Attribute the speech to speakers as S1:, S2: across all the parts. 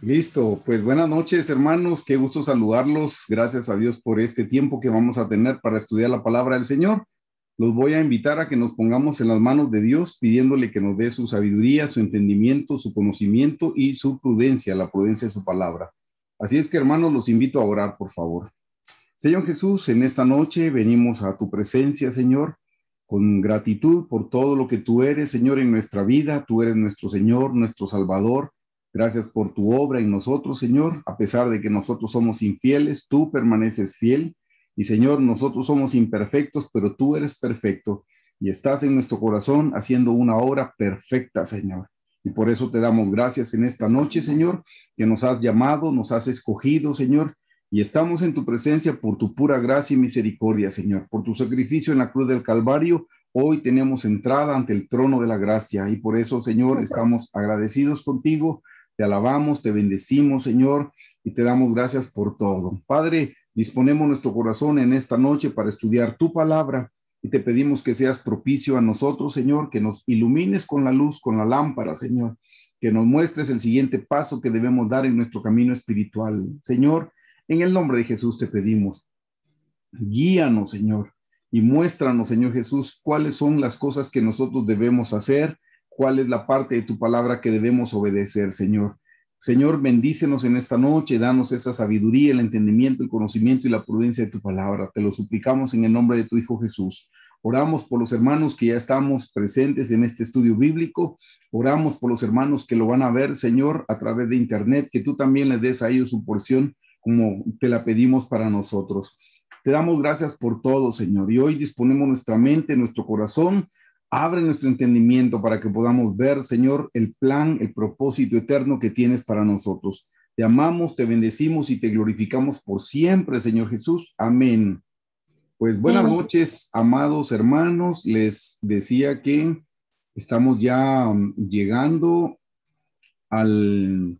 S1: Listo, pues buenas noches hermanos, qué gusto saludarlos, gracias a Dios por este tiempo que vamos a tener para estudiar la palabra del Señor. Los voy a invitar a que nos pongamos en las manos de Dios, pidiéndole que nos dé su sabiduría, su entendimiento, su conocimiento y su prudencia, la prudencia de su palabra. Así es que hermanos, los invito a orar, por favor. Señor Jesús, en esta noche venimos a tu presencia, Señor, con gratitud por todo lo que tú eres, Señor, en nuestra vida. Tú eres nuestro Señor, nuestro Salvador. Gracias por tu obra en nosotros, Señor. A pesar de que nosotros somos infieles, tú permaneces fiel. Y Señor, nosotros somos imperfectos, pero tú eres perfecto y estás en nuestro corazón haciendo una obra perfecta, Señor. Y por eso te damos gracias en esta noche, Señor, que nos has llamado, nos has escogido, Señor, y estamos en tu presencia por tu pura gracia y misericordia, Señor, por tu sacrificio en la cruz del Calvario. Hoy tenemos entrada ante el trono de la gracia y por eso, Señor, estamos agradecidos contigo. Te alabamos, te bendecimos, Señor, y te damos gracias por todo. Padre, disponemos nuestro corazón en esta noche para estudiar tu palabra y te pedimos que seas propicio a nosotros, Señor, que nos ilumines con la luz, con la lámpara, Señor, que nos muestres el siguiente paso que debemos dar en nuestro camino espiritual. Señor, en el nombre de Jesús te pedimos, guíanos, Señor, y muéstranos, Señor Jesús, cuáles son las cosas que nosotros debemos hacer, cuál es la parte de tu palabra que debemos obedecer, Señor. Señor, bendícenos en esta noche, danos esa sabiduría, el entendimiento, el conocimiento y la prudencia de tu palabra. Te lo suplicamos en el nombre de tu Hijo Jesús. Oramos por los hermanos que ya estamos presentes en este estudio bíblico. Oramos por los hermanos que lo van a ver, Señor, a través de internet, que tú también les des a ellos su porción como te la pedimos para nosotros. Te damos gracias por todo, Señor, y hoy disponemos nuestra mente, nuestro corazón. Abre nuestro entendimiento para que podamos ver, Señor, el plan, el propósito eterno que tienes para nosotros. Te amamos, te bendecimos y te glorificamos por siempre, Señor Jesús. Amén. Pues buenas noches, amados hermanos. Les decía que estamos ya llegando al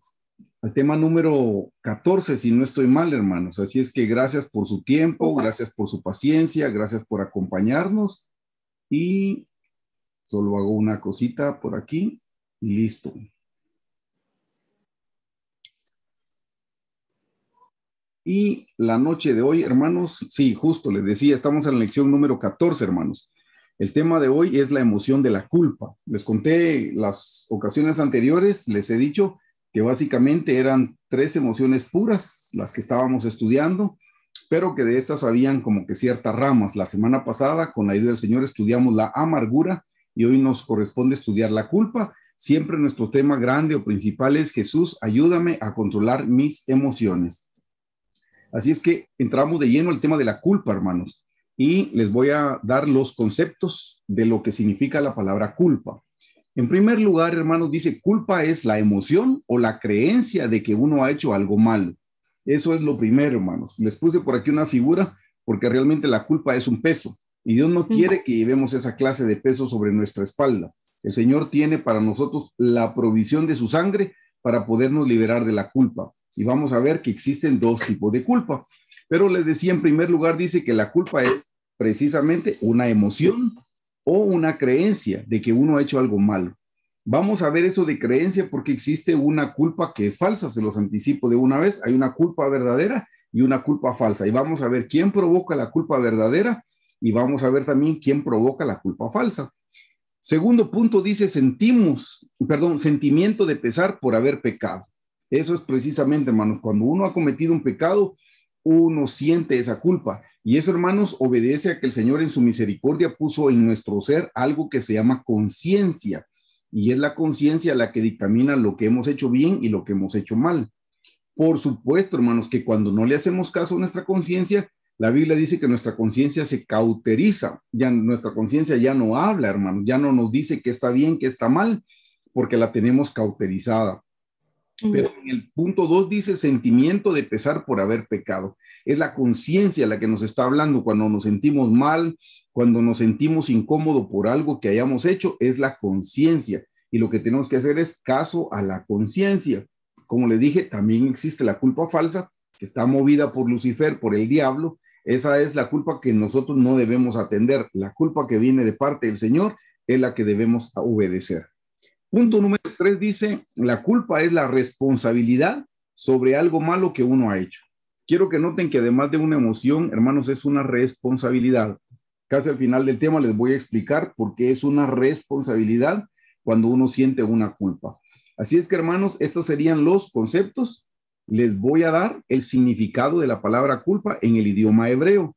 S1: tema número 14, si no estoy mal, hermanos. Así es que gracias por su tiempo, gracias por su paciencia, gracias por acompañarnos y solo hago una cosita por aquí y listo. Y la noche de hoy, hermanos, sí, justo les decía, estamos en la lección número 14, hermanos. El tema de hoy es la emoción de la culpa. Les conté las ocasiones anteriores, les he dicho que básicamente eran 3 emociones puras las que estábamos estudiando, pero que de estas habían como que ciertas ramas. La semana pasada, con la ayuda del Señor, estudiamos la amargura y hoy nos corresponde estudiar la culpa. Siempre nuestro tema grande o principal es: Jesús, ayúdame a controlar mis emociones. Así es que entramos de lleno al tema de la culpa, hermanos, y les voy a dar los conceptos de lo que significa la palabra culpa. En primer lugar, hermanos, dice: culpa es la emoción o la creencia de que uno ha hecho algo malo. Eso es lo primero, hermanos. Les puse por aquí una figura porque realmente la culpa es un peso y Dios no quiere que llevemos esa clase de peso sobre nuestra espalda. El Señor tiene para nosotros la provisión de su sangre para podernos liberar de la culpa. Y vamos a ver que existen 2 tipos de culpa. Pero les decía, en primer lugar, dice que la culpa es precisamente una emoción o una creencia de que uno ha hecho algo malo. Vamos a ver eso de creencia porque existe una culpa que es falsa, se los anticipo de una vez. Hay una culpa verdadera y una culpa falsa. Y vamos a ver quién provoca la culpa verdadera y vamos a ver también quién provoca la culpa falsa. Segundo punto dice sentimiento de pesar por haber pecado. Eso es precisamente, hermanos, cuando uno ha cometido un pecado, uno siente esa culpa. Y eso, hermanos, obedece a que el Señor en su misericordia puso en nuestro ser algo que se llama conciencia. Y es la conciencia la que dictamina lo que hemos hecho bien y lo que hemos hecho mal. Por supuesto, hermanos, que cuando no le hacemos caso a nuestra conciencia, la Biblia dice que nuestra conciencia se cauteriza, ya nuestra conciencia ya no habla, hermanos, ya no nos dice qué está bien, qué está mal, porque la tenemos cauterizada. Pero en el punto 2 dice sentimiento de pesar por haber pecado. Es la conciencia la que nos está hablando cuando nos sentimos mal, cuando nos sentimos incómodos por algo que hayamos hecho, es la conciencia. Y lo que tenemos que hacer es caso a la conciencia. Como le dije, también existe la culpa falsa, que está movida por Lucifer, por el diablo. Esa es la culpa que nosotros no debemos atender. La culpa que viene de parte del Señor es la que debemos obedecer. Punto número 3 dice, la culpa es la responsabilidad sobre algo malo que uno ha hecho. Quiero que noten que además de una emoción, hermanos, es una responsabilidad. Casi al final del tema les voy a explicar por qué es una responsabilidad cuando uno siente una culpa. Así es que, hermanos, estos serían los conceptos. Les voy a dar el significado de la palabra culpa en el idioma hebreo.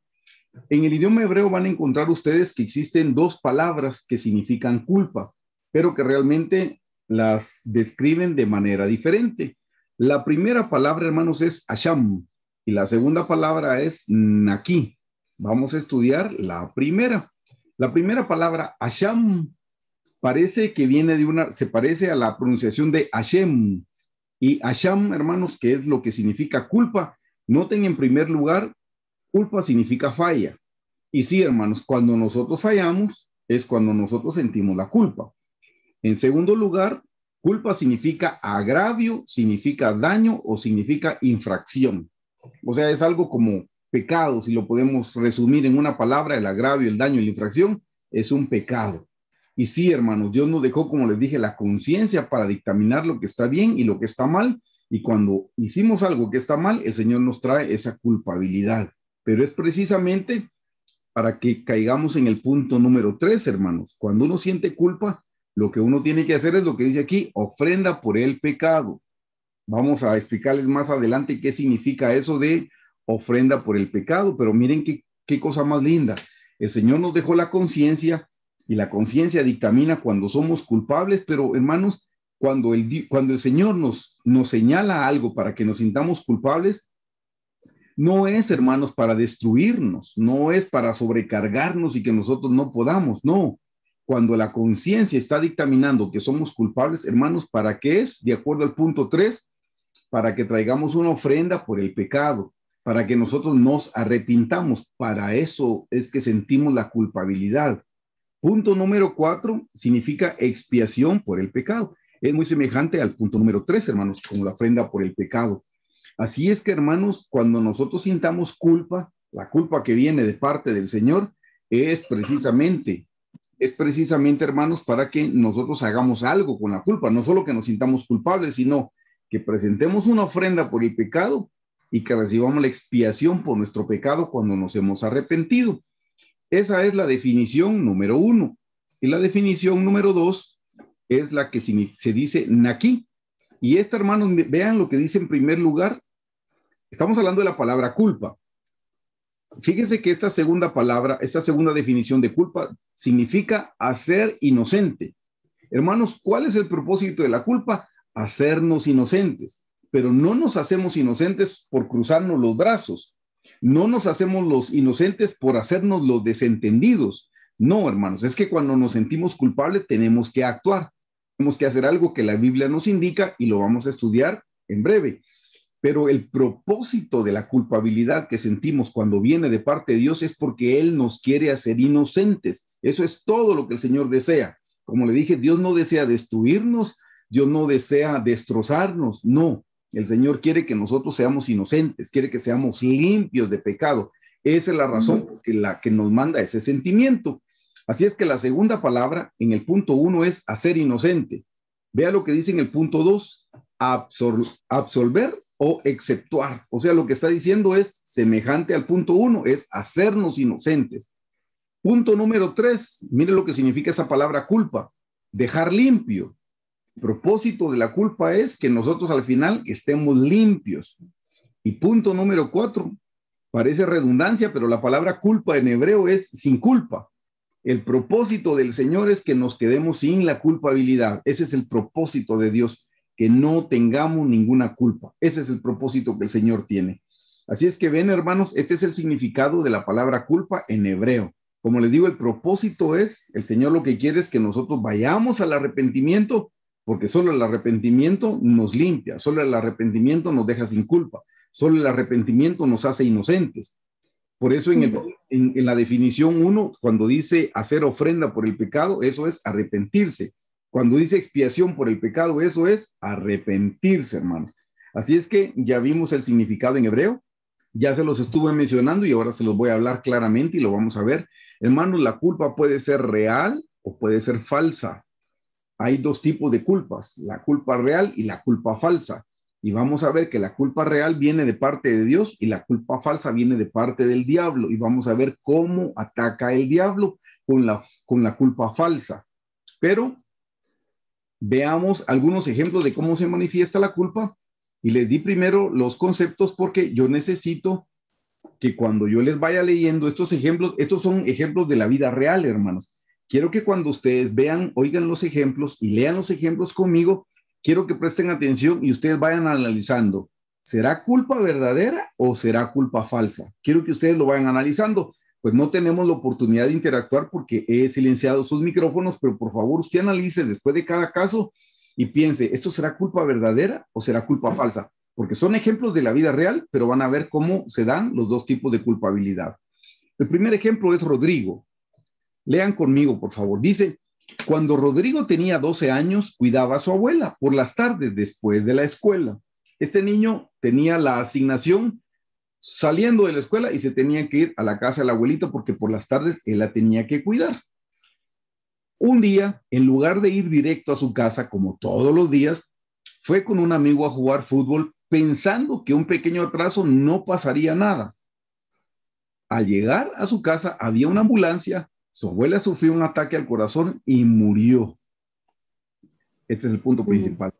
S1: En el idioma hebreo van a encontrar ustedes que existen dos palabras que significan culpa, pero que realmente las describen de manera diferente. La primera palabra, hermanos, es asham y la segunda palabra es naki. Vamos a estudiar la primera. La primera palabra, asham, parece que viene se parece a la pronunciación de Hashem. Y asham, hermanos, que es lo que significa culpa. Noten en primer lugar, culpa significa falla. Y sí, hermanos, cuando nosotros fallamos es cuando nosotros sentimos la culpa. En segundo lugar, culpa significa agravio, significa daño o significa infracción. O sea, es algo como pecado, si lo podemos resumir en una palabra, el agravio, el daño y la infracción es un pecado. Y sí, hermanos, Dios nos dejó, como les dije, la conciencia para dictaminar lo que está bien y lo que está mal. Y cuando hicimos algo que está mal, el Señor nos trae esa culpabilidad. Pero es precisamente para que caigamos en el punto número 3, hermanos. Cuando uno siente culpa, lo que uno tiene que hacer es lo que dice aquí, ofrenda por el pecado. Vamos a explicarles más adelante qué significa eso de ofrenda por el pecado, pero miren qué cosa más linda. El Señor nos dejó la conciencia y la conciencia dictamina cuando somos culpables, pero hermanos, cuando el Señor nos señala algo para que nos sintamos culpables, no es, hermanos, para destruirnos, no es para sobrecargarnos y que nosotros no podamos, no. Cuando la conciencia está dictaminando que somos culpables, hermanos, ¿para qué es? De acuerdo al punto 3, para que traigamos una ofrenda por el pecado, para que nosotros nos arrepintamos. Para eso es que sentimos la culpabilidad. Punto número 4 significa expiación por el pecado. Es muy semejante al punto número 3, hermanos, como la ofrenda por el pecado. Así es que, hermanos, cuando nosotros sintamos culpa, la culpa que viene de parte del Señor es precisamente, hermanos, para que nosotros hagamos algo con la culpa, no solo que nos sintamos culpables, sino que presentemos una ofrenda por el pecado y que recibamos la expiación por nuestro pecado cuando nos hemos arrepentido. Esa es la definición número 1. Y la definición número 2 es la que se dice naki. Y esta, hermanos, vean lo que dice en primer lugar. Estamos hablando de la palabra culpa. Fíjense que esta segunda palabra, esta segunda definición de culpa significa hacer inocente. Hermanos, ¿cuál es el propósito de la culpa? Hacernos inocentes. Pero no nos hacemos inocentes por cruzarnos los brazos. No nos hacemos los inocentes por hacernos los desentendidos. No, hermanos, es que cuando nos sentimos culpables tenemos que actuar. Tenemos que hacer algo que la Biblia nos indica y lo vamos a estudiar en breve. Pero el propósito de la culpabilidad que sentimos cuando viene de parte de Dios es porque Él nos quiere hacer inocentes. Eso es todo lo que el Señor desea. Como le dije, Dios no desea destruirnos, Dios no desea destrozarnos, no. El Señor quiere que nosotros seamos inocentes, quiere que seamos limpios de pecado. Esa es la razón por la que nos manda ese sentimiento. Así es que la segunda palabra en el punto 1 es hacer inocente. Vea lo que dice en el punto 2, absolver o exceptuar. O sea, lo que está diciendo es semejante al punto 1, es hacernos inocentes. Punto número 3, mire lo que significa esa palabra culpa, dejar limpio. El propósito de la culpa es que nosotros al final estemos limpios. Y punto número 4, parece redundancia, pero la palabra culpa en hebreo es sin culpa. El propósito del Señor es que nos quedemos sin la culpabilidad. Ese es el propósito de Dios, que no tengamos ninguna culpa. Ese es el propósito que el Señor tiene. Así es que ven, hermanos, este es el significado de la palabra culpa en hebreo. Como les digo, el propósito es, el Señor lo que quiere es que nosotros vayamos al arrepentimiento, porque solo el arrepentimiento nos limpia, solo el arrepentimiento nos deja sin culpa, solo el arrepentimiento nos hace inocentes. Por eso en la definición 1, cuando dice hacer ofrenda por el pecado, eso es arrepentirse. Cuando dice expiación por el pecado, eso es arrepentirse, hermanos. Así es que ya vimos el significado en hebreo, ya se los estuve mencionando y ahora se los voy a hablar claramente y lo vamos a ver. Hermanos, la culpa puede ser real o puede ser falsa. hay dos tipos de culpas, la culpa real y la culpa falsa. Y vamos a ver que la culpa real viene de parte de Dios y la culpa falsa viene de parte del diablo. Y vamos a ver cómo ataca el diablo con la culpa falsa. Pero veamos algunos ejemplos de cómo se manifiesta la culpa. Y les di primero los conceptos porque yo necesito que cuando yo les vaya leyendo estos ejemplos, estos son ejemplos de la vida real, hermanos. Quiero que cuando ustedes vean, oigan los ejemplos y lean los ejemplos conmigo, quiero que presten atención y ustedes vayan analizando. ¿Será culpa verdadera o será culpa falsa? Quiero que ustedes lo vayan analizando. Pues no tenemos la oportunidad de interactuar porque he silenciado sus micrófonos, pero por favor usted analice después de cada caso y piense, ¿esto será culpa verdadera o será culpa falsa? Porque son ejemplos de la vida real, pero van a ver cómo se dan los dos tipos de culpabilidad. El primer ejemplo es Rodrigo. Lean conmigo, por favor. Dice, cuando Rodrigo tenía 12 años, cuidaba a su abuela por las tardes después de la escuela. Este niño tenía la asignación saliendo de la escuela y se tenía que ir a la casa de la abuelita porque por las tardes él la tenía que cuidar. Un día, en lugar de ir directo a su casa como todos los días, fue con un amigo a jugar fútbol pensando que un pequeño atraso no pasaría nada. Al llegar a su casa había una ambulancia, su abuela sufrió un ataque al corazón y murió. Este es el punto principal.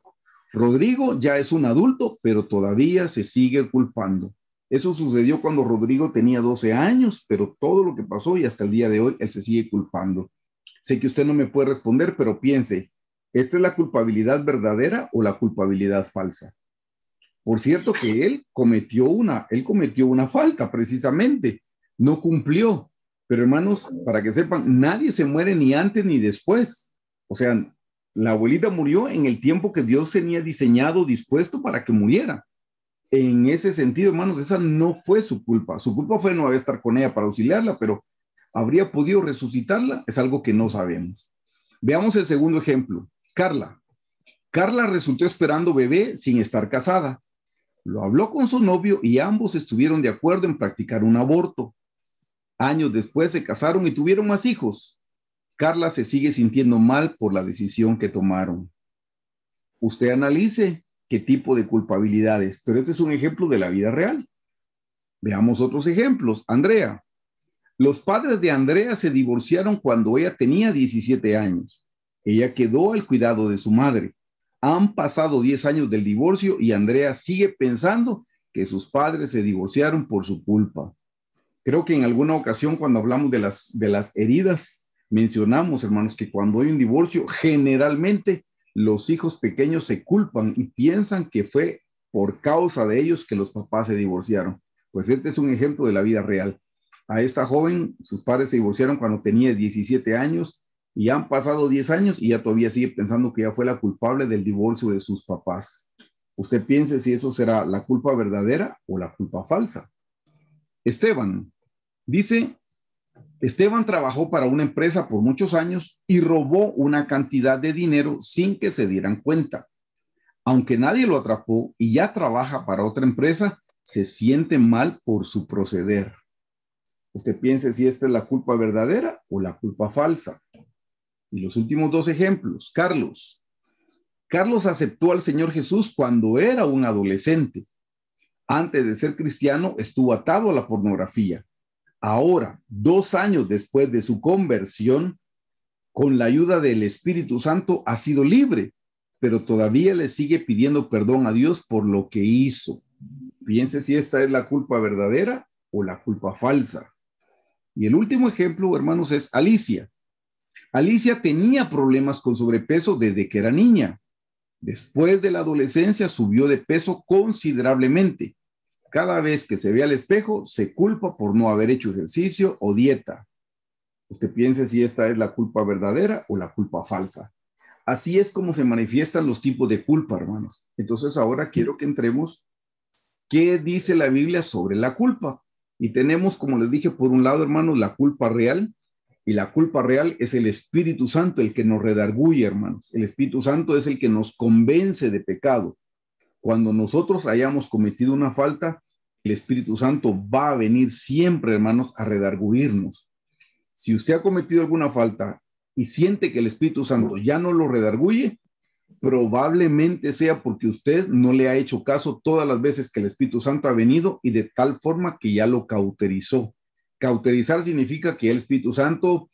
S1: Rodrigo ya es un adulto, pero todavía se sigue culpando. Eso sucedió cuando Rodrigo tenía 12 años, pero todo lo que pasó y hasta el día de hoy él se sigue culpando. Sé que usted no me puede responder, pero piense, ¿esta es la culpabilidad verdadera o la culpabilidad falsa? Por cierto que él cometió una falta precisamente, no cumplió. Pero hermanos, para que sepan, nadie se muere ni antes ni después. O sea, la abuelita murió en el tiempo que Dios tenía diseñado, dispuesto para que muriera. En ese sentido, hermanos, esa no fue su culpa. Su culpa fue no haber estar con ella para auxiliarla, pero ¿habría podido resucitarla? Es algo que no sabemos. Veamos el segundo ejemplo. Carla. Carla resultó esperando bebé sin estar casada. Lo habló con su novio y ambos estuvieron de acuerdo en practicar un aborto. Años después se casaron y tuvieron más hijos. Carla se sigue sintiendo mal por la decisión que tomaron. Usted analice qué tipo de culpabilidades, pero este es un ejemplo de la vida real. Veamos otros ejemplos. Andrea. Los padres de Andrea se divorciaron cuando ella tenía 17 años. Ella quedó al cuidado de su madre. Han pasado 10 años del divorcio y Andrea sigue pensando que sus padres se divorciaron por su culpa. Creo que en alguna ocasión cuando hablamos de las heridas, mencionamos, hermanos, que cuando hay un divorcio, generalmente los hijos pequeños se culpan y piensan que fue por causa de ellos que los papás se divorciaron. Pues este es un ejemplo de la vida real. A esta joven, sus padres se divorciaron cuando tenía 17 años y han pasado 10 años y ella todavía sigue pensando que ella fue la culpable del divorcio de sus papás. Usted piense si eso será la culpa verdadera o la culpa falsa. Esteban dice, Esteban trabajó para una empresa por muchos años y robó una cantidad de dinero sin que se dieran cuenta. Aunque nadie lo atrapó y ya trabaja para otra empresa, se siente mal por su proceder. Usted piense si esta es la culpa verdadera o la culpa falsa. Y los últimos dos ejemplos. Carlos. Carlos aceptó al Señor Jesús cuando era un adolescente. Antes de ser cristiano, estuvo atado a la pornografía. Ahora, 2 años después de su conversión, con la ayuda del Espíritu Santo, ha sido libre, pero todavía le sigue pidiendo perdón a Dios por lo que hizo. Piense si esta es la culpa verdadera o la culpa falsa. Y el último ejemplo, hermanos, es Alicia. Alicia tenía problemas con sobrepeso desde que era niña. Después de la adolescencia subió de peso considerablemente. Cada vez que se ve al espejo, se culpa por no haber hecho ejercicio o dieta. Usted piense si esta es la culpa verdadera o la culpa falsa. Así es como se manifiestan los tipos de culpa, hermanos. Entonces ahora quiero que entremos. ¿Qué dice la Biblia sobre la culpa? Y tenemos, como les dije, por un lado, hermanos, la culpa real. Y la culpa real es el Espíritu Santo el que nos redarguye, hermanos. El Espíritu Santo es el que nos convence de pecado. Cuando nosotros hayamos cometido una falta, el Espíritu Santo va a venir siempre, hermanos, a redarguirnos. Si usted ha cometido alguna falta y siente que el Espíritu Santo ya no lo redarguye, probablemente sea porque usted no le ha hecho caso todas las veces que el Espíritu Santo ha venido y de tal forma que ya lo cauterizó. Cauterizar significa que el Espíritu Santo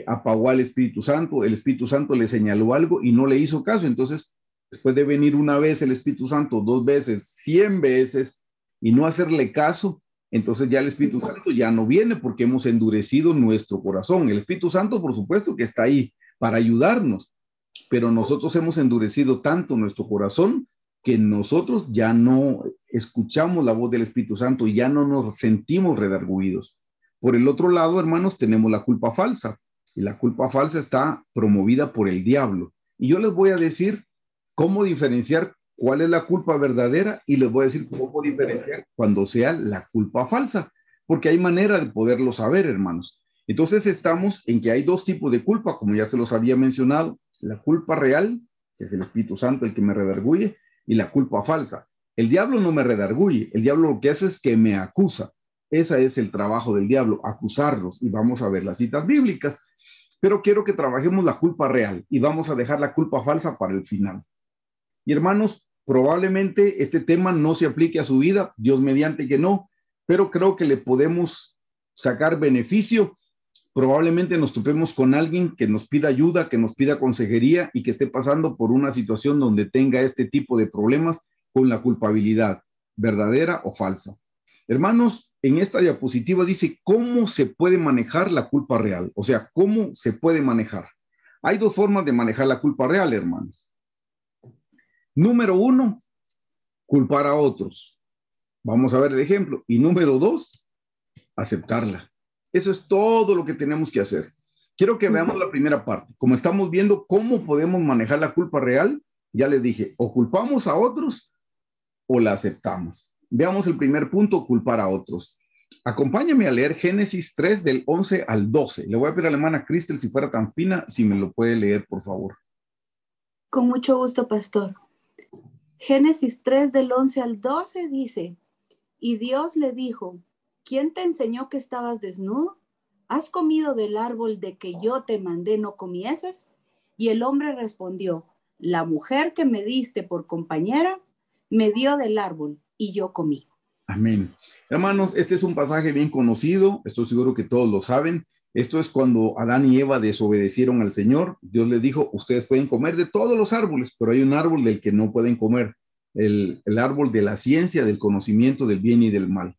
S1: apagó al Espíritu Santo, el Espíritu Santo le señaló algo y no le hizo caso. Entonces, después de venir una vez el Espíritu Santo, 2 veces, 100 veces y no hacerle caso, entonces ya el Espíritu Santo ya no viene porque hemos endurecido nuestro corazón. El Espíritu Santo, por supuesto, que está ahí para ayudarnos, pero nosotros hemos endurecido tanto nuestro corazón que nosotros ya no escuchamos la voz del Espíritu Santo y ya no nos sentimos redarguidos. Por el otro lado, hermanos, tenemos la culpa falsa, y la culpa falsa está promovida por el diablo. Y yo les voy a decir cómo diferenciar cuál es la culpa verdadera y les voy a decir cómo diferenciar cuando sea la culpa falsa, porque hay manera de poderlo saber, hermanos. Entonces estamos en que hay 2 tipos de culpa, como ya se los había mencionado: la culpa real, que es el Espíritu Santo el que me redarguye, y la culpa falsa. El diablo no me redarguye, el diablo lo que hace es que me acusa. Ese es el trabajo del diablo, acusarlos, y vamos a ver las citas bíblicas. Pero quiero que trabajemos la culpa real y vamos a dejar la culpa falsa para el final. Y hermanos, probablemente este tema no se aplique a su vida, Dios mediante que no, pero creo que le podemos sacar beneficio. Probablemente nos topemos con alguien que nos pida ayuda, que nos pida consejería y que esté pasando por una situación donde tenga este tipo de problemas con la culpabilidad, verdadera o falsa. Hermanos, en esta diapositiva dice cómo se puede manejar la culpa real, o sea, cómo se puede manejar. Hay 2 formas de manejar la culpa real, hermanos. Número 1, culpar a otros. Vamos a ver el ejemplo. Y número 2, aceptarla. Eso es todo lo que tenemos que hacer. Quiero que veamos la primera parte. Como estamos viendo cómo podemos manejar la culpa real, ya les dije, o culpamos a otros o la aceptamos. Veamos el primer punto, culpar a otros. Acompáñame a leer Génesis 3 del 11 al 12. Le voy a pedir a la hermana Cristel, si fuera tan fina, si me lo puede leer, por favor.
S2: Con mucho gusto, pastor. Génesis 3 del 11 al 12 dice: y Dios le dijo, ¿quién te enseñó que estabas desnudo? ¿Has comido del árbol de que yo te mandé no comieses? Y el hombre respondió, la mujer que me diste por compañera me dio del árbol y yo comí.
S1: Amén. Hermanos, este es un pasaje bien conocido, estoy seguro que todos lo saben. Esto es cuando Adán y Eva desobedecieron al Señor. Dios les dijo, ustedes pueden comer de todos los árboles, pero hay un árbol del que no pueden comer, el árbol de la ciencia, del conocimiento del bien y del mal.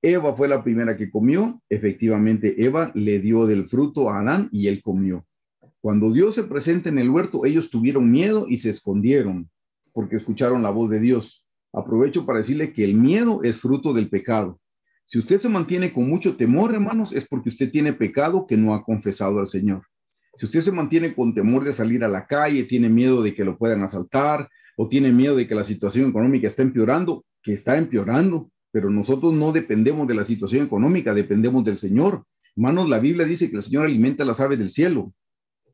S1: Eva fue la primera que comió. Efectivamente, Eva le dio del fruto a Adán y él comió. Cuando Dios se presenta en el huerto, ellos tuvieron miedo y se escondieron porque escucharon la voz de Dios. Aprovecho para decirle que el miedo es fruto del pecado. Si usted se mantiene con mucho temor, hermanos, es porque usted tiene pecado que no ha confesado al Señor. Si usted se mantiene con temor de salir a la calle, tiene miedo de que lo puedan asaltar o tiene miedo de que la situación económica está empeorando, que está empeorando, pero nosotros no dependemos de la situación económica, dependemos del Señor. Hermanos, la Biblia dice que el Señor alimenta las aves del cielo.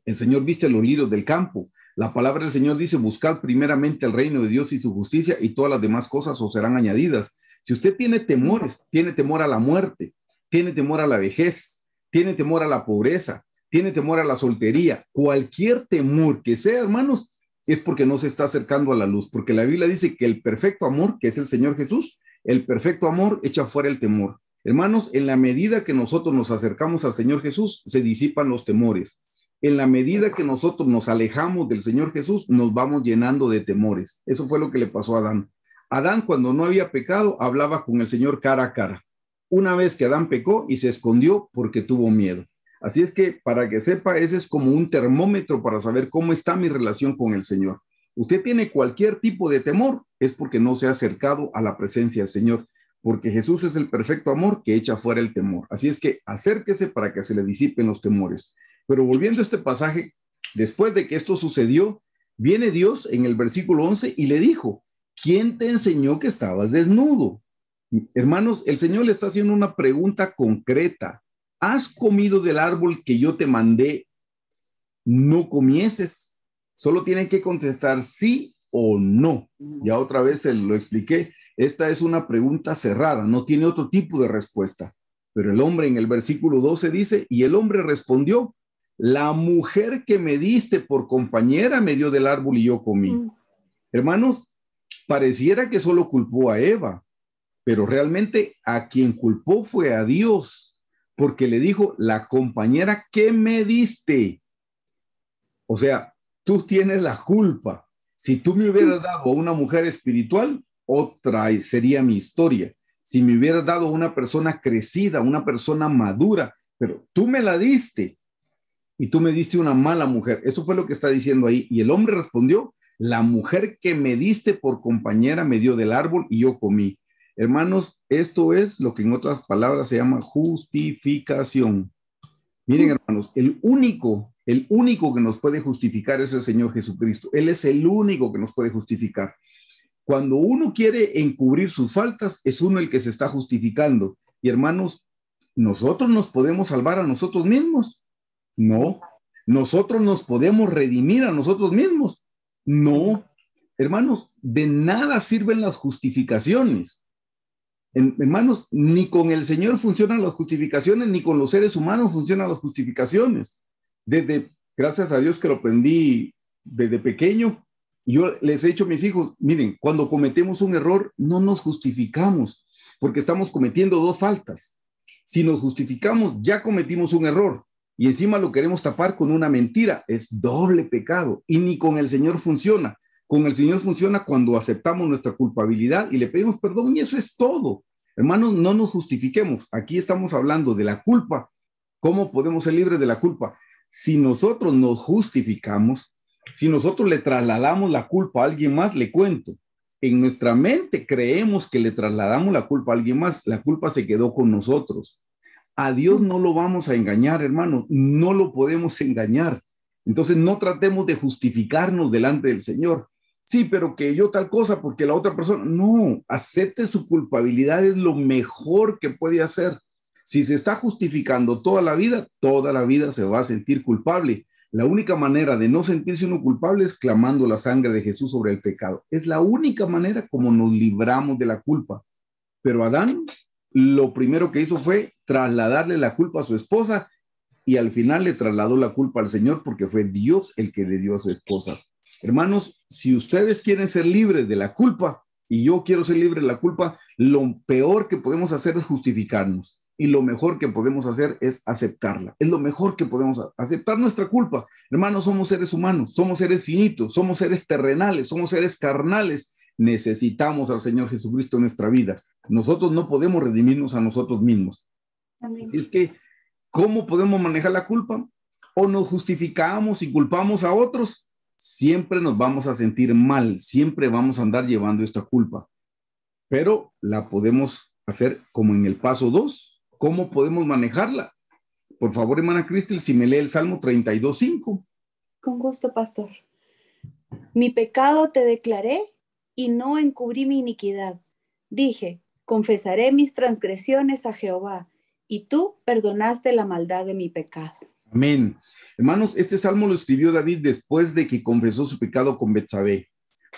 S1: El Señor viste los lirios del campo. La palabra del Señor dice, buscad primeramente el reino de Dios y su justicia y todas las demás cosas os serán añadidas. Si usted tiene temores, tiene temor a la muerte, tiene temor a la vejez, tiene temor a la pobreza, tiene temor a la soltería, cualquier temor que sea, hermanos, es porque no se está acercando a la luz, porque la Biblia dice que el perfecto amor, que es el Señor Jesús, el perfecto amor echa fuera el temor. Hermanos, en la medida que nosotros nos acercamos al Señor Jesús, se disipan los temores. En la medida que nosotros nos alejamos del Señor Jesús, nos vamos llenando de temores. Eso fue lo que le pasó a Adán. Adán, cuando no había pecado, hablaba con el Señor cara a cara. Una vez que Adán pecó y se escondió porque tuvo miedo. Así es que, para que sepa, ese es como un termómetro para saber cómo está mi relación con el Señor. Usted tiene cualquier tipo de temor, es porque no se ha acercado a la presencia del Señor, porque Jesús es el perfecto amor que echa fuera el temor. Así es que acérquese para que se le disipen los temores. Pero volviendo a este pasaje, después de que esto sucedió, viene Dios en el versículo 11 y le dijo, ¿quién te enseñó que estabas desnudo? Hermanos, el Señor le está haciendo una pregunta concreta. ¿Has comido del árbol que yo te mandé no comieses? Solo tienen que contestar sí o no. Ya otra vez se lo expliqué. Esta es una pregunta cerrada, no tiene otro tipo de respuesta. Pero el hombre en el versículo 12 dice, y el hombre respondió, la mujer que me diste por compañera me dio del árbol y yo comí. Hermanos, pareciera que solo culpó a Eva, pero realmente a quien culpó fue a Dios, porque le dijo, la compañera que me diste. O sea, tú tienes la culpa. Si tú me hubieras dado a una mujer espiritual, otra sería mi historia. Si me hubieras dado a una persona crecida, una persona madura, pero tú me la diste y tú me diste una mala mujer. Eso fue lo que está diciendo ahí. Y el hombre respondió, la mujer que me diste por compañera me dio del árbol y yo comí. Hermanos, esto es lo que en otras palabras se llama justificación. Miren, hermanos, el único que nos puede justificar es el Señor Jesucristo. Él es el único que nos puede justificar. Cuando uno quiere encubrir sus faltas, es uno el que se está justificando. Y hermanos, ¿nosotros nos podemos salvar a nosotros mismos? No. ¿Nosotros nos podemos redimir a nosotros mismos? No. Hermanos, de nada sirven las justificaciones. Hermanos, ni con el Señor funcionan las justificaciones, ni con los seres humanos funcionan las justificaciones. Gracias a Dios que lo aprendí desde pequeño, yo les he dicho a mis hijos, miren, cuando cometemos un error, no nos justificamos, porque estamos cometiendo dos faltas. Si nos justificamos, ya cometimos un error, y encima lo queremos tapar con una mentira, es doble pecado, y ni con el Señor funciona. Con el Señor funciona cuando aceptamos nuestra culpabilidad y le pedimos perdón y eso es todo. Hermanos, no nos justifiquemos. Aquí estamos hablando de la culpa. ¿Cómo podemos ser libres de la culpa? Si nosotros nos justificamos, si nosotros le trasladamos la culpa a alguien más, le cuento. En nuestra mente creemos que le trasladamos la culpa a alguien más. La culpa se quedó con nosotros. A Dios no lo vamos a engañar, hermano. No lo podemos engañar. Entonces no tratemos de justificarnos delante del Señor. Sí, pero que yo tal cosa porque la otra persona, no, acepte su culpabilidad, es lo mejor que puede hacer. Si se está justificando toda la vida se va a sentir culpable. La única manera de no sentirse uno culpable es clamando la sangre de Jesús sobre el pecado. Es la única manera como nos libramos de la culpa. Pero Adán, lo primero que hizo fue trasladarle la culpa a su esposa y al final le trasladó la culpa al Señor porque fue Dios el que le dio a su esposa. Hermanos, si ustedes quieren ser libres de la culpa y yo quiero ser libre de la culpa, lo peor que podemos hacer es justificarnos y lo mejor que podemos hacer es aceptarla. Es lo mejor que podemos aceptar nuestra culpa. Hermanos, somos seres humanos, somos seres finitos, somos seres terrenales, somos seres carnales. Necesitamos al Señor Jesucristo en nuestra vida. Nosotros no podemos redimirnos a nosotros mismos. Amén. Así es que, ¿cómo podemos manejar la culpa? O nos justificamos y culpamos a otros. Siempre nos vamos a sentir mal, siempre vamos a andar llevando esta culpa, pero la podemos hacer como en el paso 2. ¿Cómo podemos manejarla? Por favor, hermana Cristel, si me lee el Salmo 32:5.
S2: Con gusto, pastor. Mi pecado te declaré y no encubrí mi iniquidad. Dije, confesaré mis transgresiones a Jehová, y tú perdonaste la maldad de mi pecado.
S1: Amén. Hermanos, este salmo lo escribió David después de que confesó su pecado con Betsabé.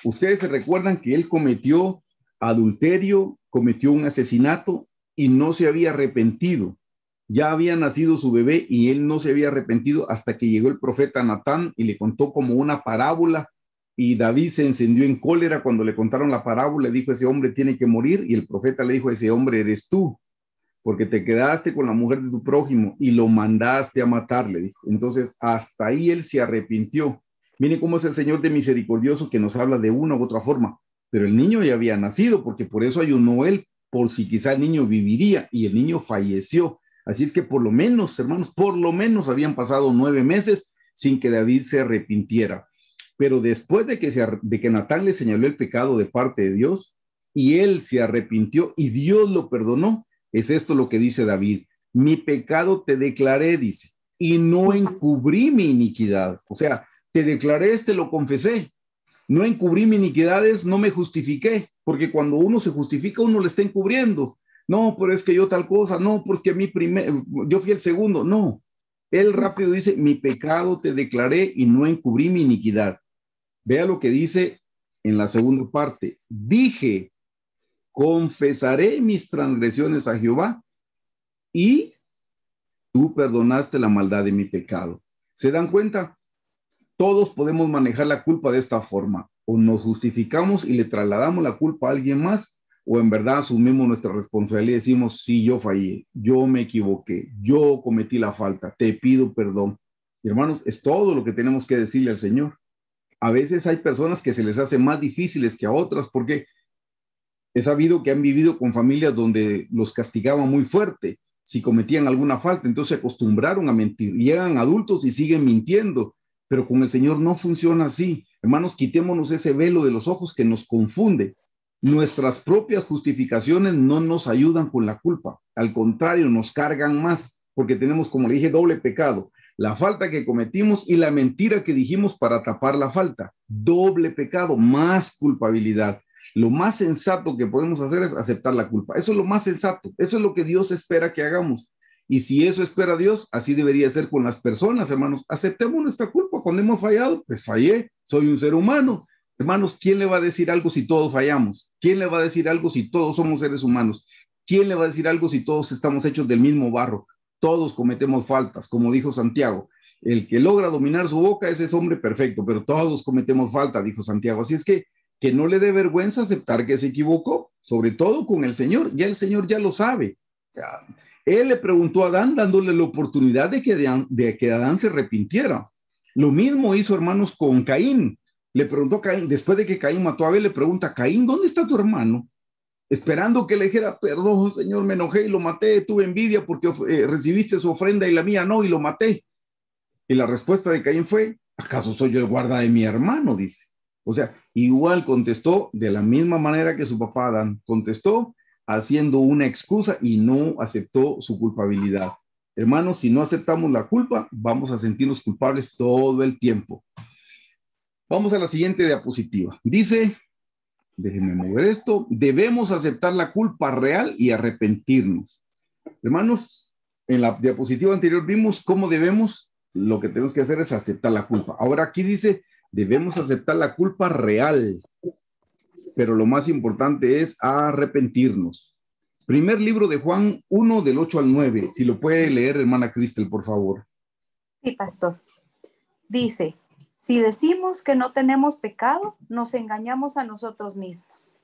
S1: Ustedes se recuerdan que él cometió adulterio, cometió un asesinato y no se había arrepentido. Ya había nacido su bebé y él no se había arrepentido hasta que llegó el profeta Natán y le contó como una parábola y David se encendió en cólera cuando le contaron la parábola. Le dijo, ese hombre tiene que morir, y el profeta le dijo, ese hombre eres tú, porque te quedaste con la mujer de tu prójimo y lo mandaste a matar, le dijo. Entonces, hasta ahí él se arrepintió. Miren cómo es el Señor de misericordioso que nos habla de una u otra forma. Pero el niño ya había nacido, porque por eso ayunó él, por si quizá el niño viviría, y el niño falleció. Así es que por lo menos, hermanos, por lo menos habían pasado 9 meses sin que David se arrepintiera. Pero después de que Natán le señaló el pecado de parte de Dios, y él se arrepintió y Dios lo perdonó, es esto lo que dice David: mi pecado te declaré, dice, y no encubrí mi iniquidad. O sea, te declaré, lo confesé. No encubrí mis iniquidades, no me justifiqué, porque cuando uno se justifica, uno le está encubriendo. No, pero es que yo tal cosa, no, porque a mí yo fui el segundo. No, él rápido dice, mi pecado te declaré y no encubrí mi iniquidad. Vea lo que dice en la segunda parte. Dije, confesaré mis transgresiones a Jehová y tú perdonaste la maldad de mi pecado. ¿Se dan cuenta? Todos podemos manejar la culpa de esta forma. O nos justificamos y le trasladamos la culpa a alguien más, o en verdad asumimos nuestra responsabilidad y decimos, sí, yo fallé, yo me equivoqué, yo cometí la falta, te pido perdón. Y hermanos, es todo lo que tenemos que decirle al Señor. A veces hay personas que se les hace más difíciles que a otras porque he sabido que han vivido con familias donde los castigaban muy fuerte si cometían alguna falta, entonces se acostumbraron a mentir. Llegan adultos y siguen mintiendo, pero con el Señor no funciona así. Hermanos, quitémonos ese velo de los ojos que nos confunde. Nuestras propias justificaciones no nos ayudan con la culpa, al contrario, nos cargan más, porque tenemos, como le dije, doble pecado. La falta que cometimos y la mentira que dijimos para tapar la falta. Doble pecado, más culpabilidad. Lo más sensato que podemos hacer es aceptar la culpa. Eso es lo más sensato. Eso es lo que Dios espera que hagamos. Y si eso espera Dios, así debería ser con las personas, hermanos. Aceptemos nuestra culpa. Cuando hemos fallado, pues fallé. Soy un ser humano. Hermanos, ¿quién le va a decir algo si todos fallamos? ¿Quién le va a decir algo si todos somos seres humanos? ¿Quién le va a decir algo si todos estamos hechos del mismo barro? Todos cometemos faltas, como dijo Santiago. El que logra dominar su boca, ese es hombre perfecto, pero todos cometemos falta, dijo Santiago. Así es que no le dé vergüenza aceptar que se equivocó, sobre todo con el Señor. Ya el Señor ya lo sabe. Él le preguntó a Adán dándole la oportunidad de que Adán se arrepintiera. Lo mismo hizo, hermanos, con Caín. Le preguntó a Caín, después de que Caín mató a Abel, le pregunta, Caín, ¿dónde está tu hermano? Esperando que le dijera, perdón, Señor, me enojé y lo maté, tuve envidia porque recibiste su ofrenda y la mía no, y lo maté. Y la respuesta de Caín fue, ¿acaso soy yo el guarda de mi hermano? Dice. O sea, igual contestó de la misma manera que su papá Adán contestó, haciendo una excusa y no aceptó su culpabilidad. Hermanos, si no aceptamos la culpa, vamos a sentirnos culpables todo el tiempo. Vamos a la siguiente diapositiva. Dice, déjenme mover esto, debemos aceptar la culpa real y arrepentirnos. Hermanos, en la diapositiva anterior vimos cómo lo que tenemos que hacer es aceptar la culpa. Ahora aquí dice, debemos aceptar la culpa real, pero lo más importante es arrepentirnos. Primer libro de Juan 1, del 8 al 9. Si lo puede leer, hermana Cristel, por favor.
S2: Sí, pastor. Dice, si decimos que no tenemos pecado, nos engañamos a nosotros mismos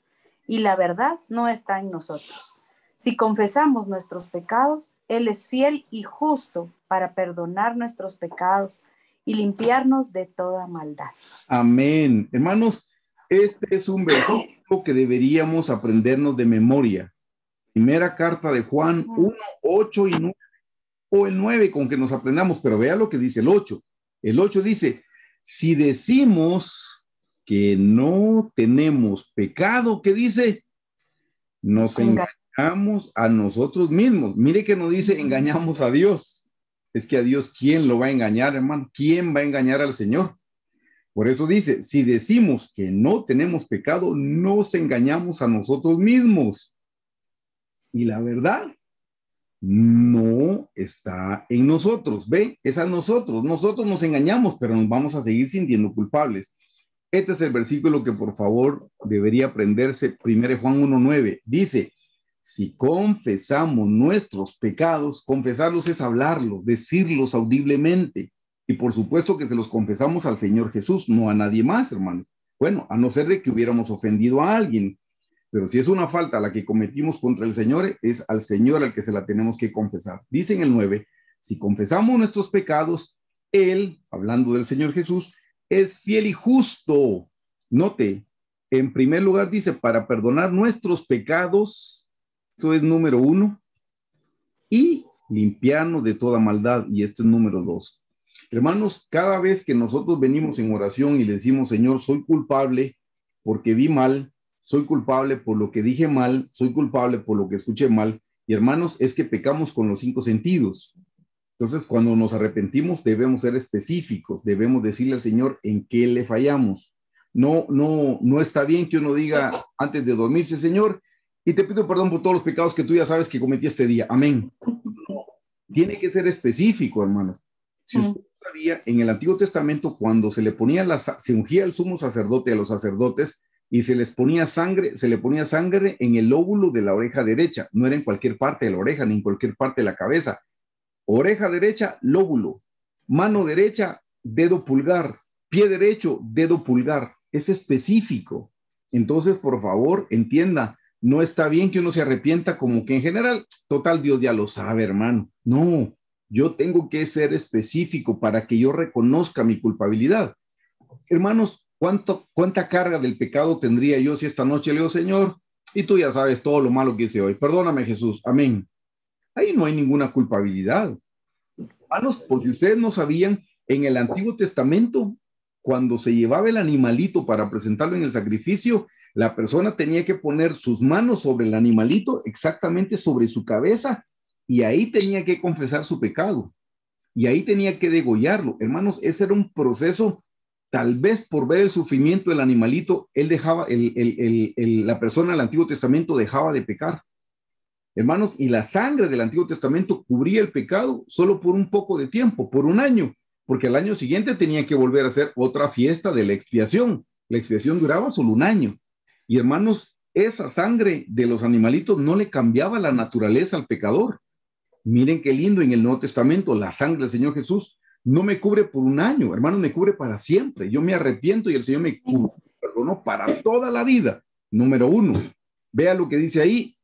S2: y la verdad no está en nosotros. Si confesamos nuestros pecados, Él es fiel y justo para perdonar nuestros pecados y limpiarnos de toda maldad.
S1: Amén. Hermanos, este es un versículo que deberíamos aprendernos de memoria. Primera carta de Juan 1, 8 y 9, o el 9 con que nos aprendamos, pero vea lo que dice el 8. El 8 dice, si decimos que no tenemos pecado, ¿qué dice? Nos engañamos a nosotros mismos. Mire que no dice engañamos a Dios. Es que a Dios, ¿quién lo va a engañar, hermano? ¿Quién va a engañar al Señor? Por eso dice, si decimos que no tenemos pecado, nos engañamos a nosotros mismos. Y la verdad no está en nosotros. ¿Ve? Es a nosotros. Nosotros nos engañamos, pero nos vamos a seguir sintiendo culpables. Este es el versículo que por favor debería aprenderse. 1 Juan 1:9. Dice, si confesamos nuestros pecados, confesarlos es hablarlos, decirlos audiblemente. Y por supuesto que se los confesamos al Señor Jesús, no a nadie más, hermanos. Bueno, a no ser de que hubiéramos ofendido a alguien. Pero si es una falta la que cometimos contra el Señor, es al Señor al que se la tenemos que confesar. Dice en el 9, si confesamos nuestros pecados, Él, hablando del Señor Jesús, es fiel y justo. Note, en primer lugar dice, para perdonar nuestros pecados, eso es número 1, y limpiarnos de toda maldad, y este es número 2. Hermanos, cada vez que nosotros venimos en oración y le decimos, Señor, soy culpable porque vi mal, soy culpable por lo que dije mal, soy culpable por lo que escuché mal, y hermanos, es que pecamos con los 5 sentidos. Entonces, cuando nos arrepentimos, debemos ser específicos, debemos decirle al Señor en qué le fallamos. No está bien que uno diga antes de dormirse, Señor, y te pido perdón por todos los pecados que tú ya sabes que cometí este día. Amén. No, tiene que ser específico, hermanos. Si usted sabía, en el Antiguo Testamento, cuando se ungía el sumo sacerdote a los sacerdotes y se les ponía sangre, se le ponía sangre en el lóbulo de la oreja derecha. No era en cualquier parte de la oreja, ni en cualquier parte de la cabeza. Oreja derecha, lóbulo. Mano derecha, dedo pulgar. Pie derecho, dedo pulgar. Es específico. Entonces, por favor, entienda, no está bien que uno se arrepienta como que en general, total, Dios ya lo sabe, hermano. No, yo tengo que ser específico para que yo reconozca mi culpabilidad. Hermanos, ¿cuánta carga del pecado tendría yo si esta noche le digo, Señor, y tú ya sabes todo lo malo que hice hoy? Perdóname, Jesús. Amén. Ahí no hay ninguna culpabilidad. Hermanos, por si ustedes no sabían, en el Antiguo Testamento, cuando se llevaba el animalito para presentarlo en el sacrificio, la persona tenía que poner sus manos sobre el animalito, exactamente sobre su cabeza, y ahí tenía que confesar su pecado, y ahí tenía que degollarlo. Hermanos, ese era un proceso, tal vez por ver el sufrimiento del animalito, él dejaba, la persona del Antiguo Testamento dejaba de pecar. Hermanos, y la sangre del Antiguo Testamento cubría el pecado solo por un poco de tiempo, por un año, porque al año siguiente tenía que volver a hacer otra fiesta de la expiación. La expiación duraba solo un año. Y hermanos, esa sangre de los animalitos no le cambiaba la naturaleza al pecador. Miren qué lindo en el Nuevo Testamento, la sangre del Señor Jesús no me cubre por un año, hermanos, me cubre para siempre. Yo me arrepiento y el Señor me cubre, perdonó para toda la vida. Número uno, vea lo que dice ahí.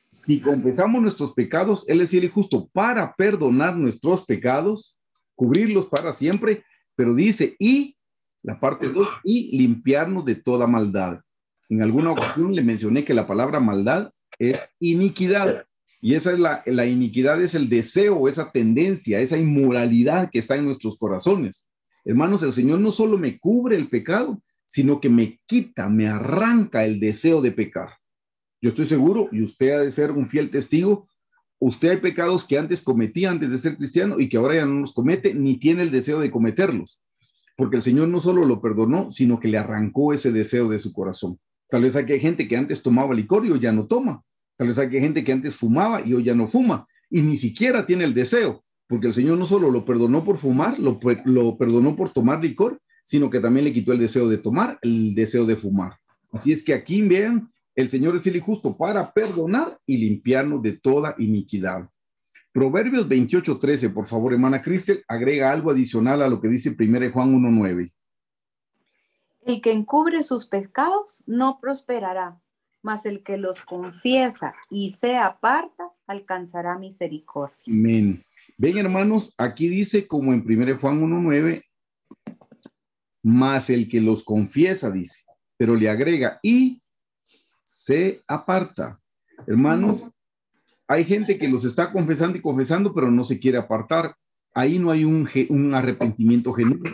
S1: Si confesamos nuestros pecados, Él es fiel y justo para perdonar nuestros pecados, cubrirlos para siempre, pero dice, y la parte 2, y limpiarnos de toda maldad. En alguna ocasión le mencioné que la palabra maldad es iniquidad, y esa es la iniquidad, es el deseo, esa tendencia, esa inmoralidad que está en nuestros corazones. Hermanos, el Señor no solo me cubre el pecado, sino que me quita, me arranca el deseo de pecar. Yo estoy seguro, y usted ha de ser un fiel testigo, usted hay pecados que antes cometía antes de ser cristiano y que ahora ya no los comete ni tiene el deseo de cometerlos, porque el Señor no solo lo perdonó, sino que le arrancó ese deseo de su corazón. Tal vez hay gente que antes tomaba licor y hoy ya no toma. Tal vez hay gente que antes fumaba y hoy ya no fuma y ni siquiera tiene el deseo, porque el Señor no solo lo perdonó por fumar, lo perdonó por tomar licor, sino que también le quitó el deseo de tomar, el deseo de fumar. Así es que aquí vean, el Señor es fiel y justo para perdonar y limpiarnos de toda iniquidad. Proverbios 28:13, por favor, hermana Cristel, agrega algo adicional a lo que dice 1 Juan 1:9.
S2: El que encubre sus pecados no prosperará, mas el que los confiesa y se aparta alcanzará misericordia.
S1: Amén. Ven, hermanos, aquí dice como en 1 Juan 1:9, mas el que los confiesa, dice, pero le agrega y se aparta. Hermanos, hay gente que los está confesando y confesando, pero no se quiere apartar. Ahí no hay un arrepentimiento genuino.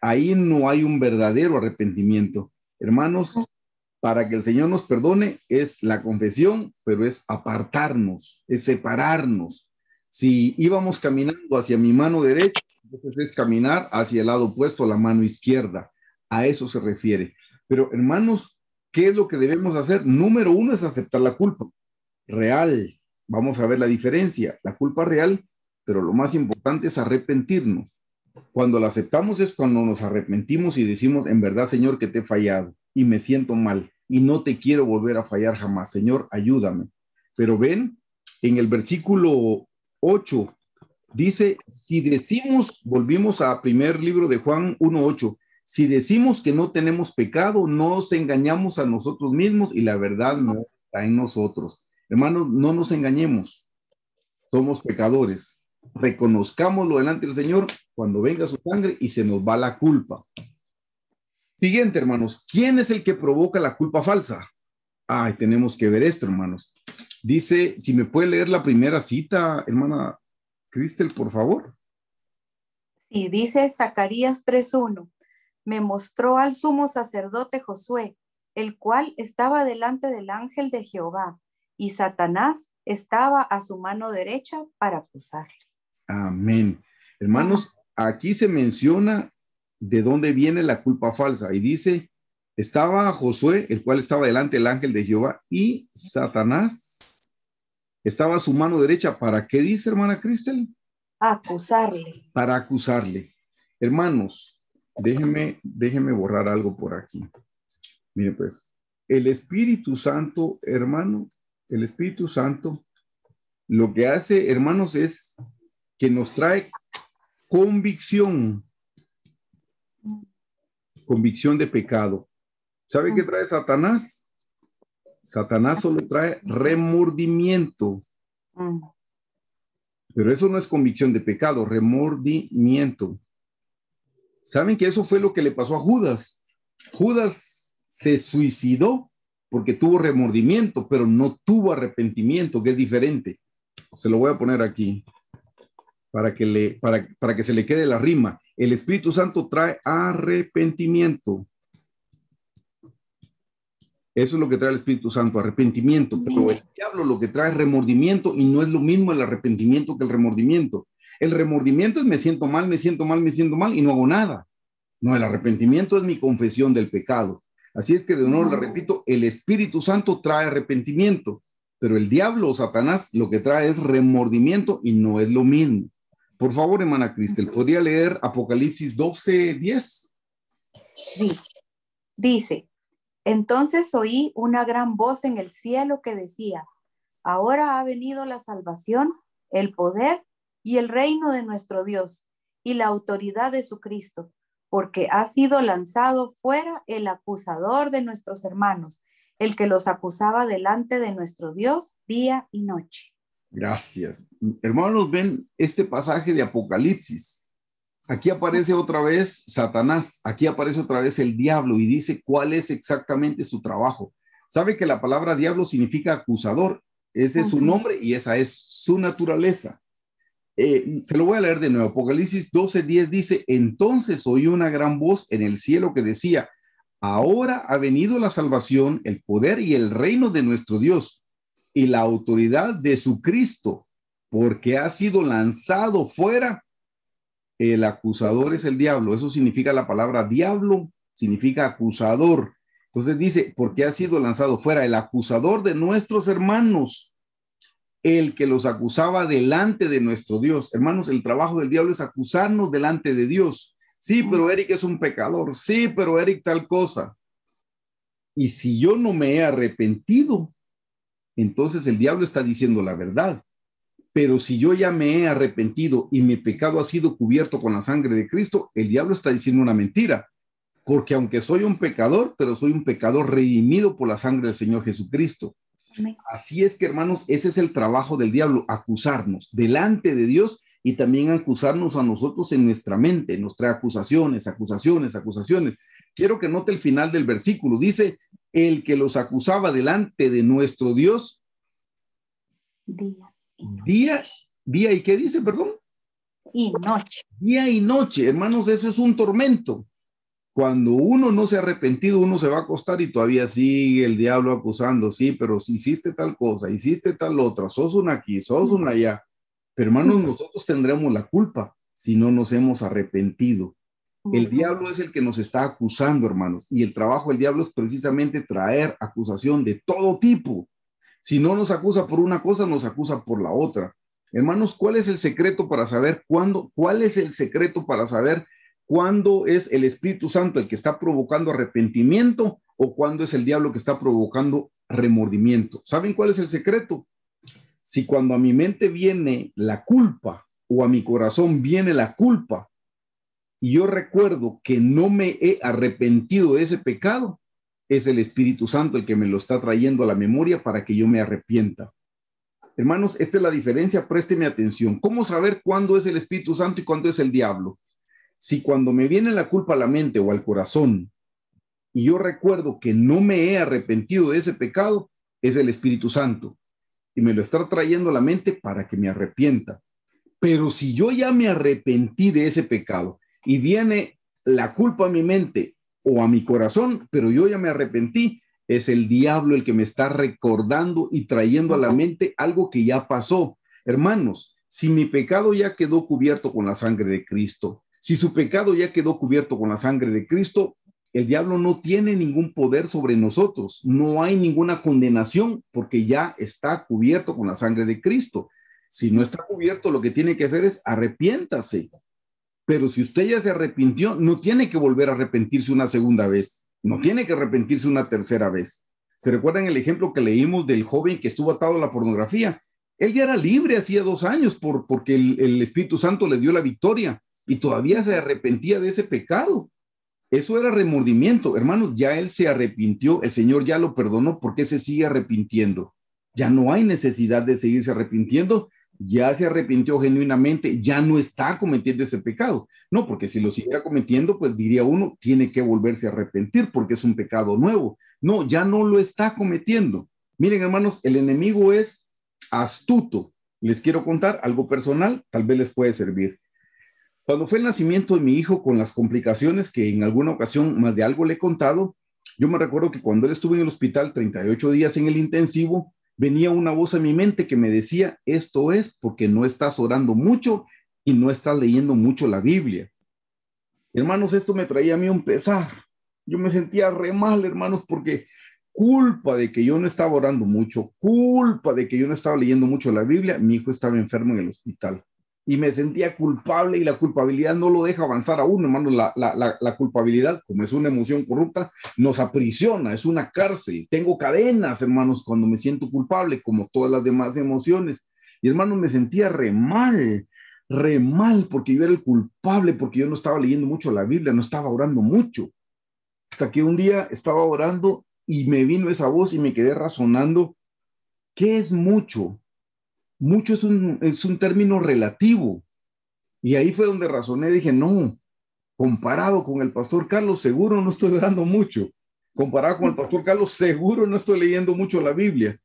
S1: Ahí no hay un verdadero arrepentimiento. Hermanos, para que el Señor nos perdone es la confesión, pero es apartarnos, es separarnos. Si íbamos caminando hacia mi mano derecha, entonces es caminar hacia el lado opuesto a la mano izquierda. A eso se refiere. Pero hermanos, ¿qué es lo que debemos hacer? Número uno es aceptar la culpa real. Vamos a ver la diferencia. La culpa real, pero lo más importante es arrepentirnos. Cuando la aceptamos es cuando nos arrepentimos y decimos, en verdad, Señor, que te he fallado y me siento mal y no te quiero volver a fallar jamás. Señor, ayúdame. Pero ven, en el versículo 8 dice, si decimos, volvimos a primer libro de Juan 1:8, si decimos que no tenemos pecado, nos engañamos a nosotros mismos y la verdad no está en nosotros. Hermanos, no nos engañemos. Somos pecadores. Reconozcámoslo delante del Señor cuando venga su sangre y se nos va la culpa. Siguiente, hermanos. ¿Quién es el que provoca la culpa falsa? Ay, tenemos que ver esto, hermanos. Dice, si me puede leer la primera cita, hermana Cristel, por favor.
S2: Sí, dice Zacarías 3:1. Me mostró al sumo sacerdote Josué, el cual estaba delante del ángel de Jehová, y Satanás estaba a su mano derecha para acusarle.
S1: Amén. Hermanos, aquí se menciona de dónde viene la culpa falsa y dice, estaba Josué, el cual estaba delante del ángel de Jehová, y Satanás estaba a su mano derecha. ¿Para qué dice, hermana Cristel?
S2: Acusarle.
S1: Para acusarle. Hermanos, déjeme borrar algo por aquí. Mire pues, el Espíritu Santo, hermano, el Espíritu Santo, lo que hace, hermanos, es que nos trae convicción. Convicción de pecado. ¿Sabe qué trae Satanás? Satanás solo trae remordimiento. Pero eso no es convicción de pecado, remordimiento. ¿Saben que eso fue lo que le pasó a Judas? Judas se suicidó porque tuvo remordimiento, pero no tuvo arrepentimiento, que es diferente. Se lo voy a poner aquí para que se le quede la rima. El Espíritu Santo trae arrepentimiento. Eso es lo que trae el Espíritu Santo, arrepentimiento. Pero el diablo lo que trae es remordimiento, y no es lo mismo el arrepentimiento que el remordimiento. El remordimiento es me siento mal, me siento mal, me siento mal y no hago nada. No, el arrepentimiento es mi confesión del pecado. Así es que de nuevo le repito, el Espíritu Santo trae arrepentimiento, pero el diablo o Satanás lo que trae es remordimiento y no es lo mismo. Por favor, hermana Cristel, ¿podría leer Apocalipsis 12:10?
S2: Sí, dice: entonces oí una gran voz en el cielo que decía: ahora ha venido la salvación, el poder y el reino de nuestro Dios y la autoridad de su Cristo, porque ha sido lanzado fuera el acusador de nuestros hermanos, el que los acusaba delante de nuestro Dios día y noche.
S1: Gracias. Hermanos, ven este pasaje de Apocalipsis. Aquí aparece otra vez Satanás, aquí aparece otra vez el diablo y dice cuál es exactamente su trabajo. Sabe que la palabra diablo significa acusador. Ese es su nombre y esa es su naturaleza. Se lo voy a leer de nuevo. Apocalipsis 12:10 dice: entonces oí una gran voz en el cielo que decía: ahora ha venido la salvación, el poder y el reino de nuestro Dios y la autoridad de su Cristo, porque ha sido lanzado fuera. El acusador es el diablo. Eso significa la palabra diablo, significa acusador. Entonces dice, porque ha sido lanzado fuera el acusador de nuestros hermanos, el que los acusaba delante de nuestro Dios. Hermanos, el trabajo del diablo es acusarnos delante de Dios. Sí, pero Eric es un pecador. Sí, pero Eric tal cosa. Y si yo no me he arrepentido, entonces el diablo está diciendo la verdad. Pero si yo ya me he arrepentido y mi pecado ha sido cubierto con la sangre de Cristo, el diablo está diciendo una mentira. Porque aunque soy un pecador, pero soy un pecador redimido por la sangre del Señor Jesucristo. Así es que, hermanos, ese es el trabajo del diablo, acusarnos delante de Dios y también acusarnos a nosotros en nuestra mente. Nos trae acusaciones, acusaciones, acusaciones. Quiero que note el final del versículo. Dice, el que los acusaba delante de nuestro Dios. Día y ¿qué dice, perdón?
S2: Y noche.
S1: Día y noche, hermanos, eso es un tormento. Cuando uno no se ha arrepentido, uno se va a acostar y todavía sigue el diablo acusando. Sí, pero si hiciste tal cosa, hiciste tal otra, sos una aquí, sos una allá. Pero hermanos, nosotros tendremos la culpa si no nos hemos arrepentido. El diablo es el que nos está acusando, hermanos, y el trabajo del diablo es precisamente traer acusación de todo tipo. Si no nos acusa por una cosa, nos acusa por la otra. Hermanos, ¿cuál es el secreto para saber cuándo? ¿Cuál es el secreto para saber cuándo es el Espíritu Santo el que está provocando arrepentimiento o cuándo es el diablo que está provocando remordimiento? ¿Saben cuál es el secreto? Si cuando a mi mente viene la culpa o a mi corazón viene la culpa y yo recuerdo que no me he arrepentido de ese pecado, es el Espíritu Santo el que me lo está trayendo a la memoria para que yo me arrepienta. Hermanos, esta es la diferencia, présteme atención. ¿Cómo saber cuándo es el Espíritu Santo y cuándo es el diablo? Si cuando me viene la culpa a la mente o al corazón y yo recuerdo que no me he arrepentido de ese pecado, es el Espíritu Santo y me lo está trayendo a la mente para que me arrepienta. Pero si yo ya me arrepentí de ese pecado y viene la culpa a mi mente o a mi corazón, pero yo ya me arrepentí, es el diablo el que me está recordando y trayendo a la mente algo que ya pasó. Hermanos, si mi pecado ya quedó cubierto con la sangre de Cristo, si su pecado ya quedó cubierto con la sangre de Cristo, el diablo no tiene ningún poder sobre nosotros, no hay ninguna condenación porque ya está cubierto con la sangre de Cristo. Si no está cubierto, lo que tiene que hacer es arrepiéntase. Pero si usted ya se arrepintió, no tiene que volver a arrepentirse una segunda vez. No tiene que arrepentirse una tercera vez. ¿Se recuerdan el ejemplo que leímos del joven que estuvo atado a la pornografía? Él ya era libre hacía 2 años porque el Espíritu Santo le dio la victoria, y todavía se arrepentía de ese pecado. Eso era remordimiento. Hermanos, ya él se arrepintió, el Señor ya lo perdonó. ¿Por qué se sigue arrepintiendo? Ya no hay necesidad de seguirse arrepintiendo. Ya se arrepintió genuinamente, ya no está cometiendo ese pecado. No, porque si lo siguiera cometiendo, pues diría uno, tiene que volverse a arrepentir porque es un pecado nuevo. No, ya no lo está cometiendo. Miren, hermanos, el enemigo es astuto. Les quiero contar algo personal, tal vez les puede servir. Cuando fue el nacimiento de mi hijo, con las complicaciones que en alguna ocasión más de algo le he contado, yo me recuerdo que cuando él estuvo en el hospital 38 días en el intensivo, venía una voz en mi mente que me decía, esto es porque no estás orando mucho y no estás leyendo mucho la Biblia. Hermanos, esto me traía a mí un pesar. Yo me sentía re mal, hermanos, porque culpa de que yo no estaba orando mucho, culpa de que yo no estaba leyendo mucho la Biblia, mi hijo estaba enfermo en el hospital. Y me sentía culpable y la culpabilidad no lo deja avanzar a uno, hermano. La culpabilidad, como es una emoción corrupta, nos aprisiona, es una cárcel. Tengo cadenas, hermanos, cuando me siento culpable, como todas las demás emociones. Y hermanos, me sentía re mal, porque yo era el culpable, porque yo no estaba leyendo mucho la Biblia, no estaba orando mucho. Hasta que un día estaba orando y me vino esa voz y me quedé razonando, ¿qué es mucho? Mucho es un término relativo. Y ahí fue donde razoné, dije, no, comparado con el pastor Carlos, seguro no estoy orando mucho. Comparado con el pastor Carlos, seguro no estoy leyendo mucho la Biblia.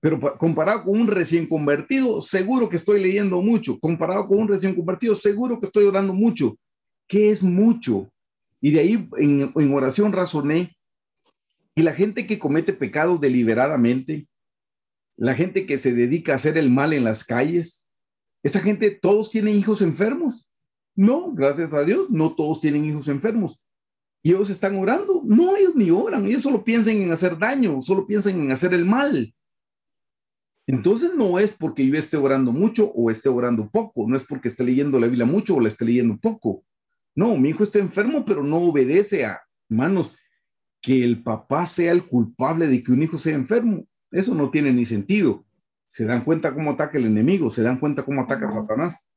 S1: Pero comparado con un recién convertido, seguro que estoy leyendo mucho. Comparado con un recién convertido, seguro que estoy orando mucho. ¿Qué es mucho? Y de ahí en oración razoné, y la gente que comete pecados deliberadamente, la gente que se dedica a hacer el mal en las calles, esa gente, todos tienen hijos enfermos. No, gracias a Dios, no todos tienen hijos enfermos. ¿Y ellos están orando? No, ellos ni oran, ellos solo piensan en hacer daño, solo piensan en hacer el mal. Entonces no es porque yo esté orando mucho o esté orando poco, no es porque esté leyendo la Biblia mucho o la esté leyendo poco. No, mi hijo está enfermo, pero no obedece a, hermanos, que el papá sea el culpable de que un hijo sea enfermo. Eso no tiene ni sentido. Se dan cuenta cómo ataca el enemigo, se dan cuenta cómo ataca a Satanás.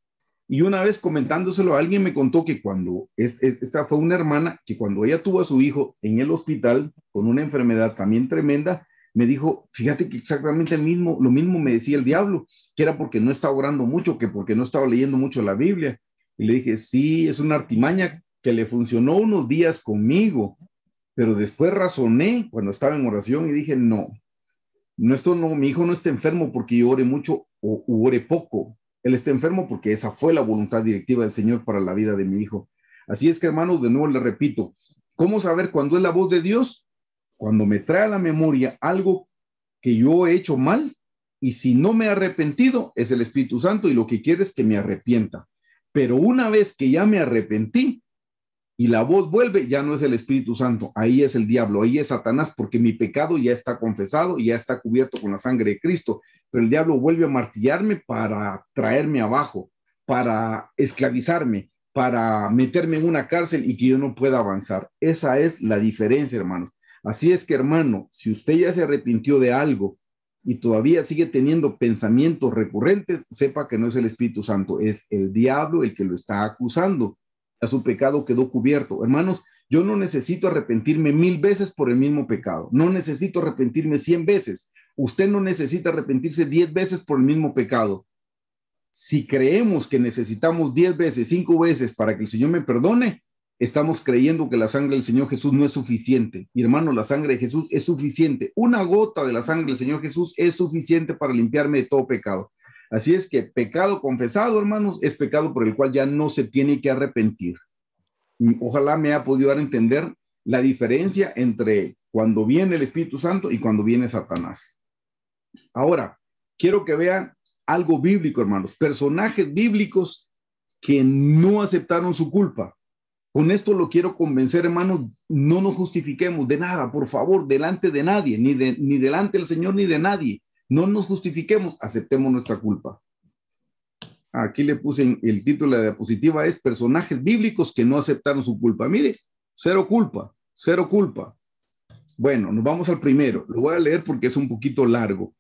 S1: Y una vez comentándoselo, alguien me contó que cuando, esta fue una hermana, que cuando ella tuvo a su hijo en el hospital con una enfermedad también tremenda, me dijo, fíjate que exactamente lo mismo me decía el diablo, que era porque no estaba orando mucho, que porque no estaba leyendo mucho la Biblia. Y le dije, sí, es una artimaña que le funcionó unos días conmigo, pero después razoné cuando estaba en oración y dije, no, esto no, mi hijo no está enfermo porque yo ore mucho o ore poco. Él está enfermo porque esa fue la voluntad directiva del Señor para la vida de mi hijo. Así es que, hermanos, de nuevo le repito, ¿cómo saber cuándo es la voz de Dios? Cuando me trae a la memoria algo que yo he hecho mal, y si no me he arrepentido, es el Espíritu Santo y lo que quiere es que me arrepienta. Pero una vez que ya me arrepentí, y la voz vuelve, ya no es el Espíritu Santo, ahí es el diablo, ahí es Satanás, porque mi pecado ya está confesado, ya está cubierto con la sangre de Cristo, pero el diablo vuelve a martillarme para traerme abajo, para esclavizarme, para meterme en una cárcel y que yo no pueda avanzar. Esa es la diferencia, hermanos. Así es que, hermano, si usted ya se arrepintió de algo y todavía sigue teniendo pensamientos recurrentes, sepa que no es el Espíritu Santo, es el diablo el que lo está acusando. A su pecado quedó cubierto. Hermanos, yo no necesito arrepentirme 1000 veces por el mismo pecado. No necesito arrepentirme 100 veces. Usted no necesita arrepentirse 10 veces por el mismo pecado. Si creemos que necesitamos 10 veces, 5 veces para que el Señor me perdone, estamos creyendo que la sangre del Señor Jesús no es suficiente. Y hermano, la sangre de Jesús es suficiente. Una gota de la sangre del Señor Jesús es suficiente para limpiarme de todo pecado. Así es que pecado confesado, hermanos, es pecado por el cual ya no se tiene que arrepentir. Ojalá me haya podido dar a entender la diferencia entre cuando viene el Espíritu Santo y cuando viene Satanás. Ahora, quiero que vean algo bíblico, hermanos. Personajes bíblicos que no aceptaron su culpa. Con esto lo quiero convencer, hermanos, no nos justifiquemos de nada, por favor, delante de nadie, ni delante del Señor, ni de nadie. No nos justifiquemos, aceptemos nuestra culpa. Aquí le puse el título de la diapositiva, es personajes bíblicos que no aceptaron su culpa. Mire, cero culpa, cero culpa. Bueno, nos vamos al primero. Lo voy a leer porque es un poquito largo.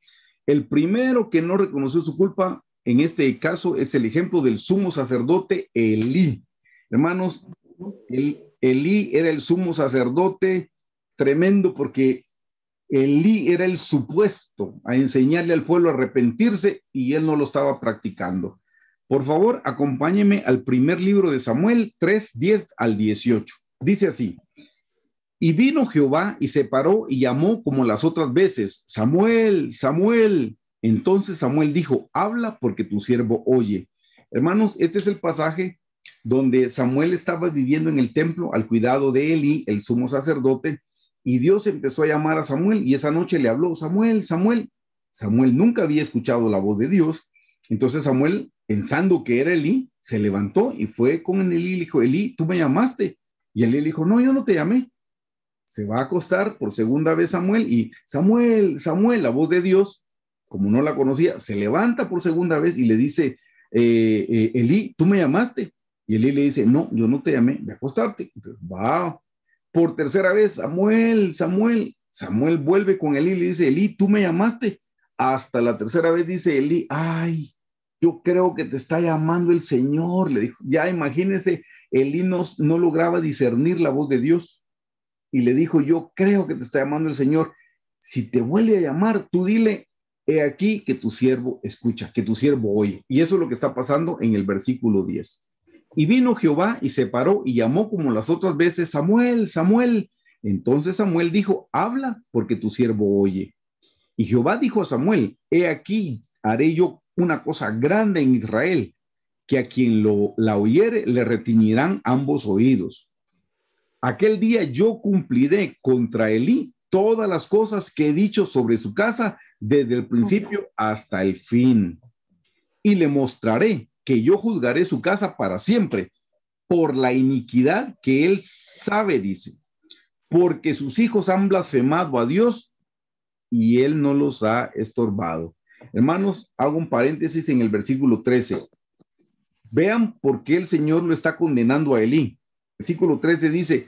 S1: El primero que no reconoció su culpa, en este caso, es el ejemplo del sumo sacerdote Elí. Hermanos, Elí era el sumo sacerdote tremendo porque Elí era el supuesto a enseñarle al pueblo a arrepentirse y él no lo estaba practicando. Por favor, acompáñeme al primer libro de Samuel 3:10 al 18. Dice así: y vino Jehová y se paró y llamó como las otras veces: Samuel, Samuel. Entonces Samuel dijo: habla, porque tu siervo oye. Hermanos, este es el pasaje donde Samuel estaba viviendo en el templo al cuidado de Elí, el sumo sacerdote, y Dios empezó a llamar a Samuel, y esa noche le habló: Samuel, Samuel. Samuel nunca había escuchado la voz de Dios. Entonces Samuel, pensando que era Elí, se levantó y fue con Elí y le dijo: Elí, ¿tú me llamaste? Y Elí le dijo: no, yo no te llamé. Se va a acostar por segunda vez Samuel y Samuel, Samuel, la voz de Dios, como no la conocía, se levanta por segunda vez y le dice: Elí, ¿tú me llamaste? Y Elí le dice: no, yo no te llamé, ve a acostarte. Entonces, va por tercera vez: Samuel, Samuel. Samuel vuelve con Elí y le dice: Elí, ¿tú me llamaste? Hasta la tercera vez dice Elí: ay, yo creo que te está llamando el Señor, le dijo. Ya imagínense, Elí no lograba discernir la voz de Dios. Y le dijo: yo creo que te está llamando el Señor. Si te vuelve a llamar, tú dile: he aquí que tu siervo escucha, que tu siervo oye. Y eso es lo que está pasando en el versículo 10. Y vino Jehová y se paró y llamó como las otras veces: Samuel, Samuel. Entonces Samuel dijo: habla, porque tu siervo oye. Y Jehová dijo a Samuel: he aquí, haré yo una cosa grande en Israel, que a quien la oyere le retiñirán ambos oídos. Aquel día yo cumpliré contra Elí todas las cosas que he dicho sobre su casa desde el principio hasta el fin. Y le mostraré que yo juzgaré su casa para siempre por la iniquidad que él sabe, dice, porque sus hijos han blasfemado a Dios y él no los ha estorbado. Hermanos, hago un paréntesis en el versículo 13. Vean por qué el Señor lo está condenando a Elí. Versículo 13 dice: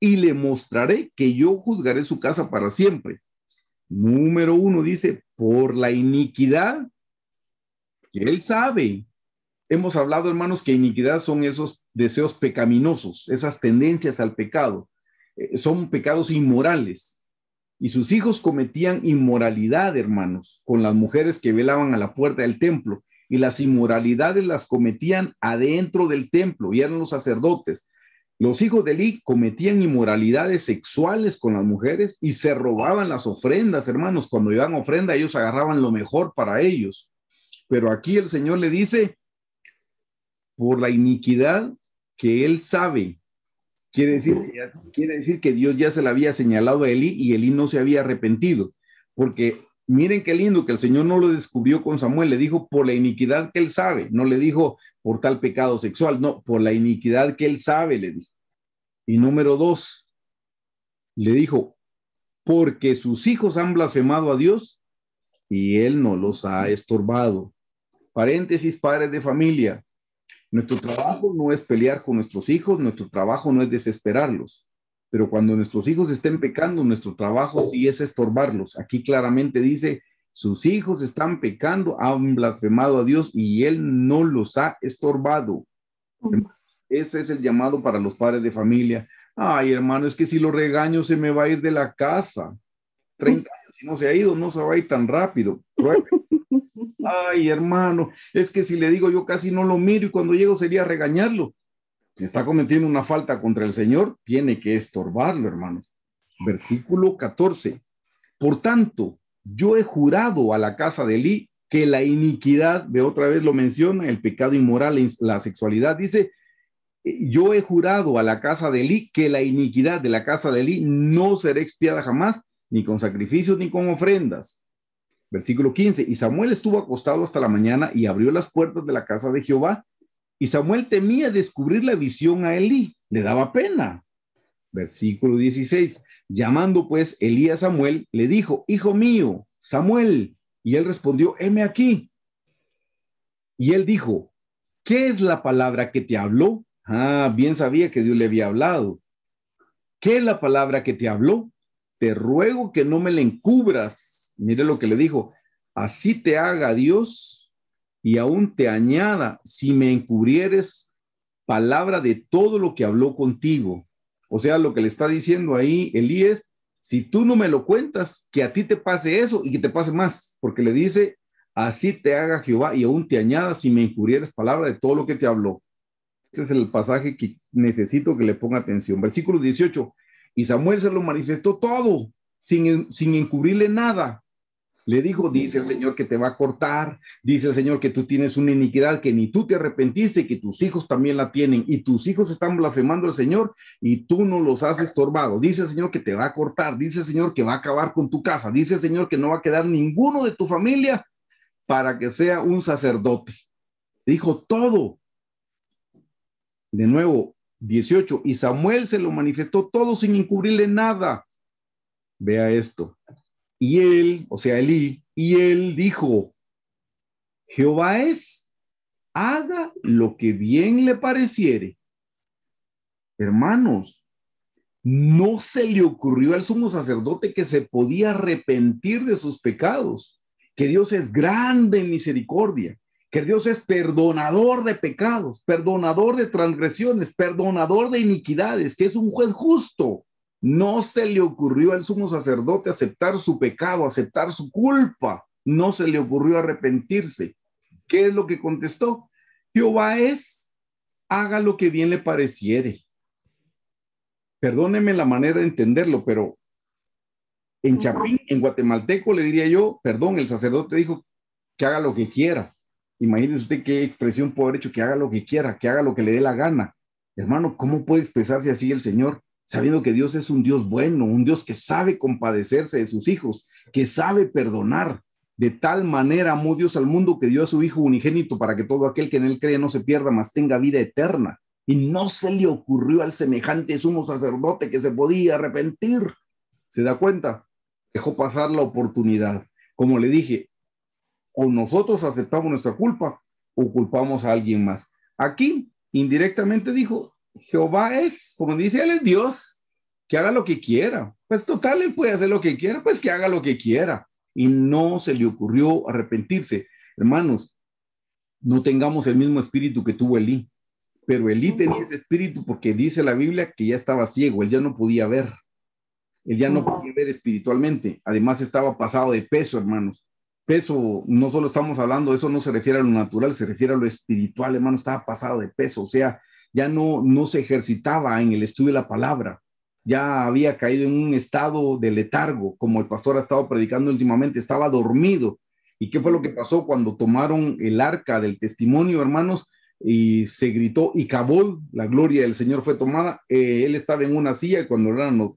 S1: y le mostraré que yo juzgaré su casa para siempre. Número 1 dice: por la iniquidad que él sabe. Hemos hablado, hermanos, que iniquidad son esos deseos pecaminosos, esas tendencias al pecado. Son pecados inmorales. Y sus hijos cometían inmoralidad, hermanos, con las mujeres que velaban a la puerta del templo. Y las inmoralidades las cometían adentro del templo, y eran los sacerdotes. Los hijos de Elí cometían inmoralidades sexuales con las mujeres y se robaban las ofrendas, hermanos. Cuando iban a ofrenda, ellos agarraban lo mejor para ellos. Pero aquí el Señor le dice: por la iniquidad que él sabe. Quiere decir que Dios ya se la había señalado a Elí y Elí no se había arrepentido. Porque miren qué lindo que el Señor no lo descubrió con Samuel, le dijo: por la iniquidad que él sabe. No le dijo: por tal pecado sexual, no, por la iniquidad que él sabe, le dijo. Y número 2, le dijo: porque sus hijos han blasfemado a Dios y él no los ha estorbado. Paréntesis, padres de familia. Nuestro trabajo no es pelear con nuestros hijos, nuestro trabajo no es desesperarlos, pero cuando nuestros hijos estén pecando, nuestro trabajo sí es estorbarlos. Aquí claramente dice: sus hijos están pecando, han blasfemado a Dios y él no los ha estorbado. Ese es el llamado para los padres de familia. Ay, hermano, es que si lo regaño se me va a ir de la casa. 30 años y no se ha ido, no se va a ir tan rápido. Pruebe. Ay, hermano, es que si le digo yo casi no lo miro y cuando llego sería regañarlo. Si está cometiendo una falta contra el Señor, tiene que estorbarlo, hermano. Versículo 14. Por tanto, yo he jurado a la casa de Elí que la iniquidad, ve otra vez lo menciona, el pecado inmoral, la sexualidad, dice: yo he jurado a la casa de Elí que la iniquidad de la casa de Elí no será expiada jamás, ni con sacrificios ni con ofrendas. Versículo 15. Y Samuel estuvo acostado hasta la mañana y abrió las puertas de la casa de Jehová. Y Samuel temía descubrir la visión a Elí, le daba pena. Versículo 16. Llamando pues Elí a Samuel, le dijo: hijo mío, Samuel. Y él respondió: heme aquí. Y él dijo: ¿qué es la palabra que te habló? Ah, bien sabía que Dios le había hablado. ¿Qué es la palabra que te habló? Te ruego que no me la encubras. Mire lo que le dijo: así te haga Dios y aún te añada si me encubrieres palabra de todo lo que habló contigo. O sea, lo que le está diciendo ahí Elí es, si tú no me lo cuentas, que a ti te pase eso y que te pase más, porque le dice, así te haga Jehová y aún te añada si me encurrieres palabra de todo lo que te habló. Ese es el pasaje que necesito que le ponga atención. Versículo 18. Y Samuel se lo manifestó todo, sin encubrirle nada. Le dijo, dice el Señor que te va a cortar, dice el Señor que tú tienes una iniquidad, que ni tú te arrepentiste, que tus hijos también la tienen, y tus hijos están blasfemando al Señor, y tú no los has estorbado. Dice el Señor que te va a cortar, dice el Señor que va a acabar con tu casa, dice el Señor que no va a quedar ninguno de tu familia para que sea un sacerdote. Dijo todo. De nuevo, 18, y Samuel se lo manifestó todo sin encubrirle nada. Vea esto. Y él, o sea, Elí, y él dijo, Jehová es, haga lo que bien le pareciere. Hermanos, no se le ocurrió al sumo sacerdote que se podía arrepentir de sus pecados, que Dios es grande en misericordia, que Dios es perdonador de pecados, perdonador de transgresiones, perdonador de iniquidades, que es un juez justo. No se le ocurrió al sumo sacerdote aceptar su pecado, aceptar su culpa. No se le ocurrió arrepentirse. ¿Qué es lo que contestó? Jehová es, haga lo que bien le pareciere. Perdóneme la manera de entenderlo, pero en chapín, en guatemalteco, le diría yo, perdón, el sacerdote dijo que haga lo que quiera. Imagínese usted qué expresión puede haber hecho, que haga lo que quiera, que haga lo que le dé la gana. Hermano, ¿cómo puede expresarse así el Señor? Sabiendo que Dios es un Dios bueno, un Dios que sabe compadecerse de sus hijos, que sabe perdonar. De tal manera amó Dios al mundo que dio a su Hijo unigénito para que todo aquel que en él cree no se pierda, mas tenga vida eterna. Y no se le ocurrió al semejante sumo sacerdote que se podía arrepentir. ¿Se da cuenta? Dejó pasar la oportunidad. Como le dije, o nosotros aceptamos nuestra culpa o culpamos a alguien más. Aquí indirectamente dijo, Jehová es, como dice, él es Dios, que haga lo que quiera. Pues total, él puede hacer lo que quiera, pues que haga lo que quiera. Y no se le ocurrió arrepentirse. Hermanos, no tengamos el mismo espíritu que tuvo Elí, pero Elí tenía ese espíritu porque dice la Biblia que ya estaba ciego, él ya no podía ver. Él ya no podía ver espiritualmente. Además estaba pasado de peso, hermanos. Peso, no solo estamos hablando, eso no se refiere a lo natural, se refiere a lo espiritual, hermano, estaba pasado de peso, o sea, ya no se ejercitaba en el estudio de la palabra, ya había caído en un estado de letargo, como el pastor ha estado predicando últimamente, estaba dormido. ¿Y qué fue lo que pasó cuando tomaron el arca del testimonio, hermanos? Y se gritó, y Cabol, la gloria del Señor fue tomada. Él estaba en una silla y cuando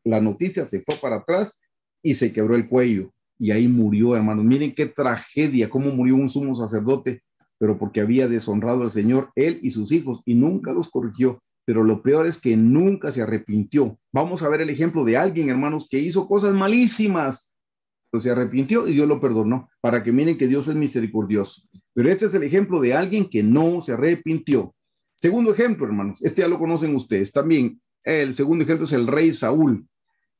S1: la noticia se fue para atrás y se quebró el cuello. Y ahí murió, hermanos. Miren qué tragedia, cómo murió un sumo sacerdote, pero porque había deshonrado al Señor, él y sus hijos, y nunca los corrigió. Pero lo peor es que nunca se arrepintió. Vamos a ver el ejemplo de alguien, hermanos, que hizo cosas malísimas, pero se arrepintió y Dios lo perdonó, para que miren que Dios es misericordioso. Pero este es el ejemplo de alguien que no se arrepintió. Segundo ejemplo, hermanos, este ya lo conocen ustedes también. El segundo ejemplo es el rey Saúl.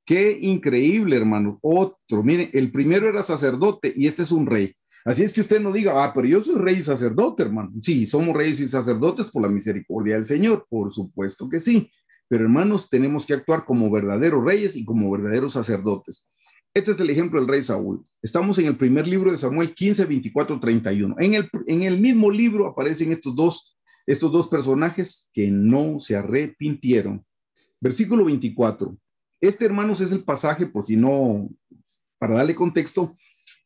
S1: Qué increíble, hermano. Otro, miren, el primero era sacerdote y este es un rey. Así es que usted no diga, pero yo soy rey y sacerdote, hermano. Sí, somos reyes y sacerdotes por la misericordia del Señor, por supuesto que sí. Pero hermanos, tenemos que actuar como verdaderos reyes y como verdaderos sacerdotes. Este es el ejemplo del rey Saúl. Estamos en el primer libro de Samuel 15, 24, 31. En el mismo libro aparecen estos dos personajes que no se arrepintieron. Versículo 24. Este, hermanos, es el pasaje, por si no, para darle contexto,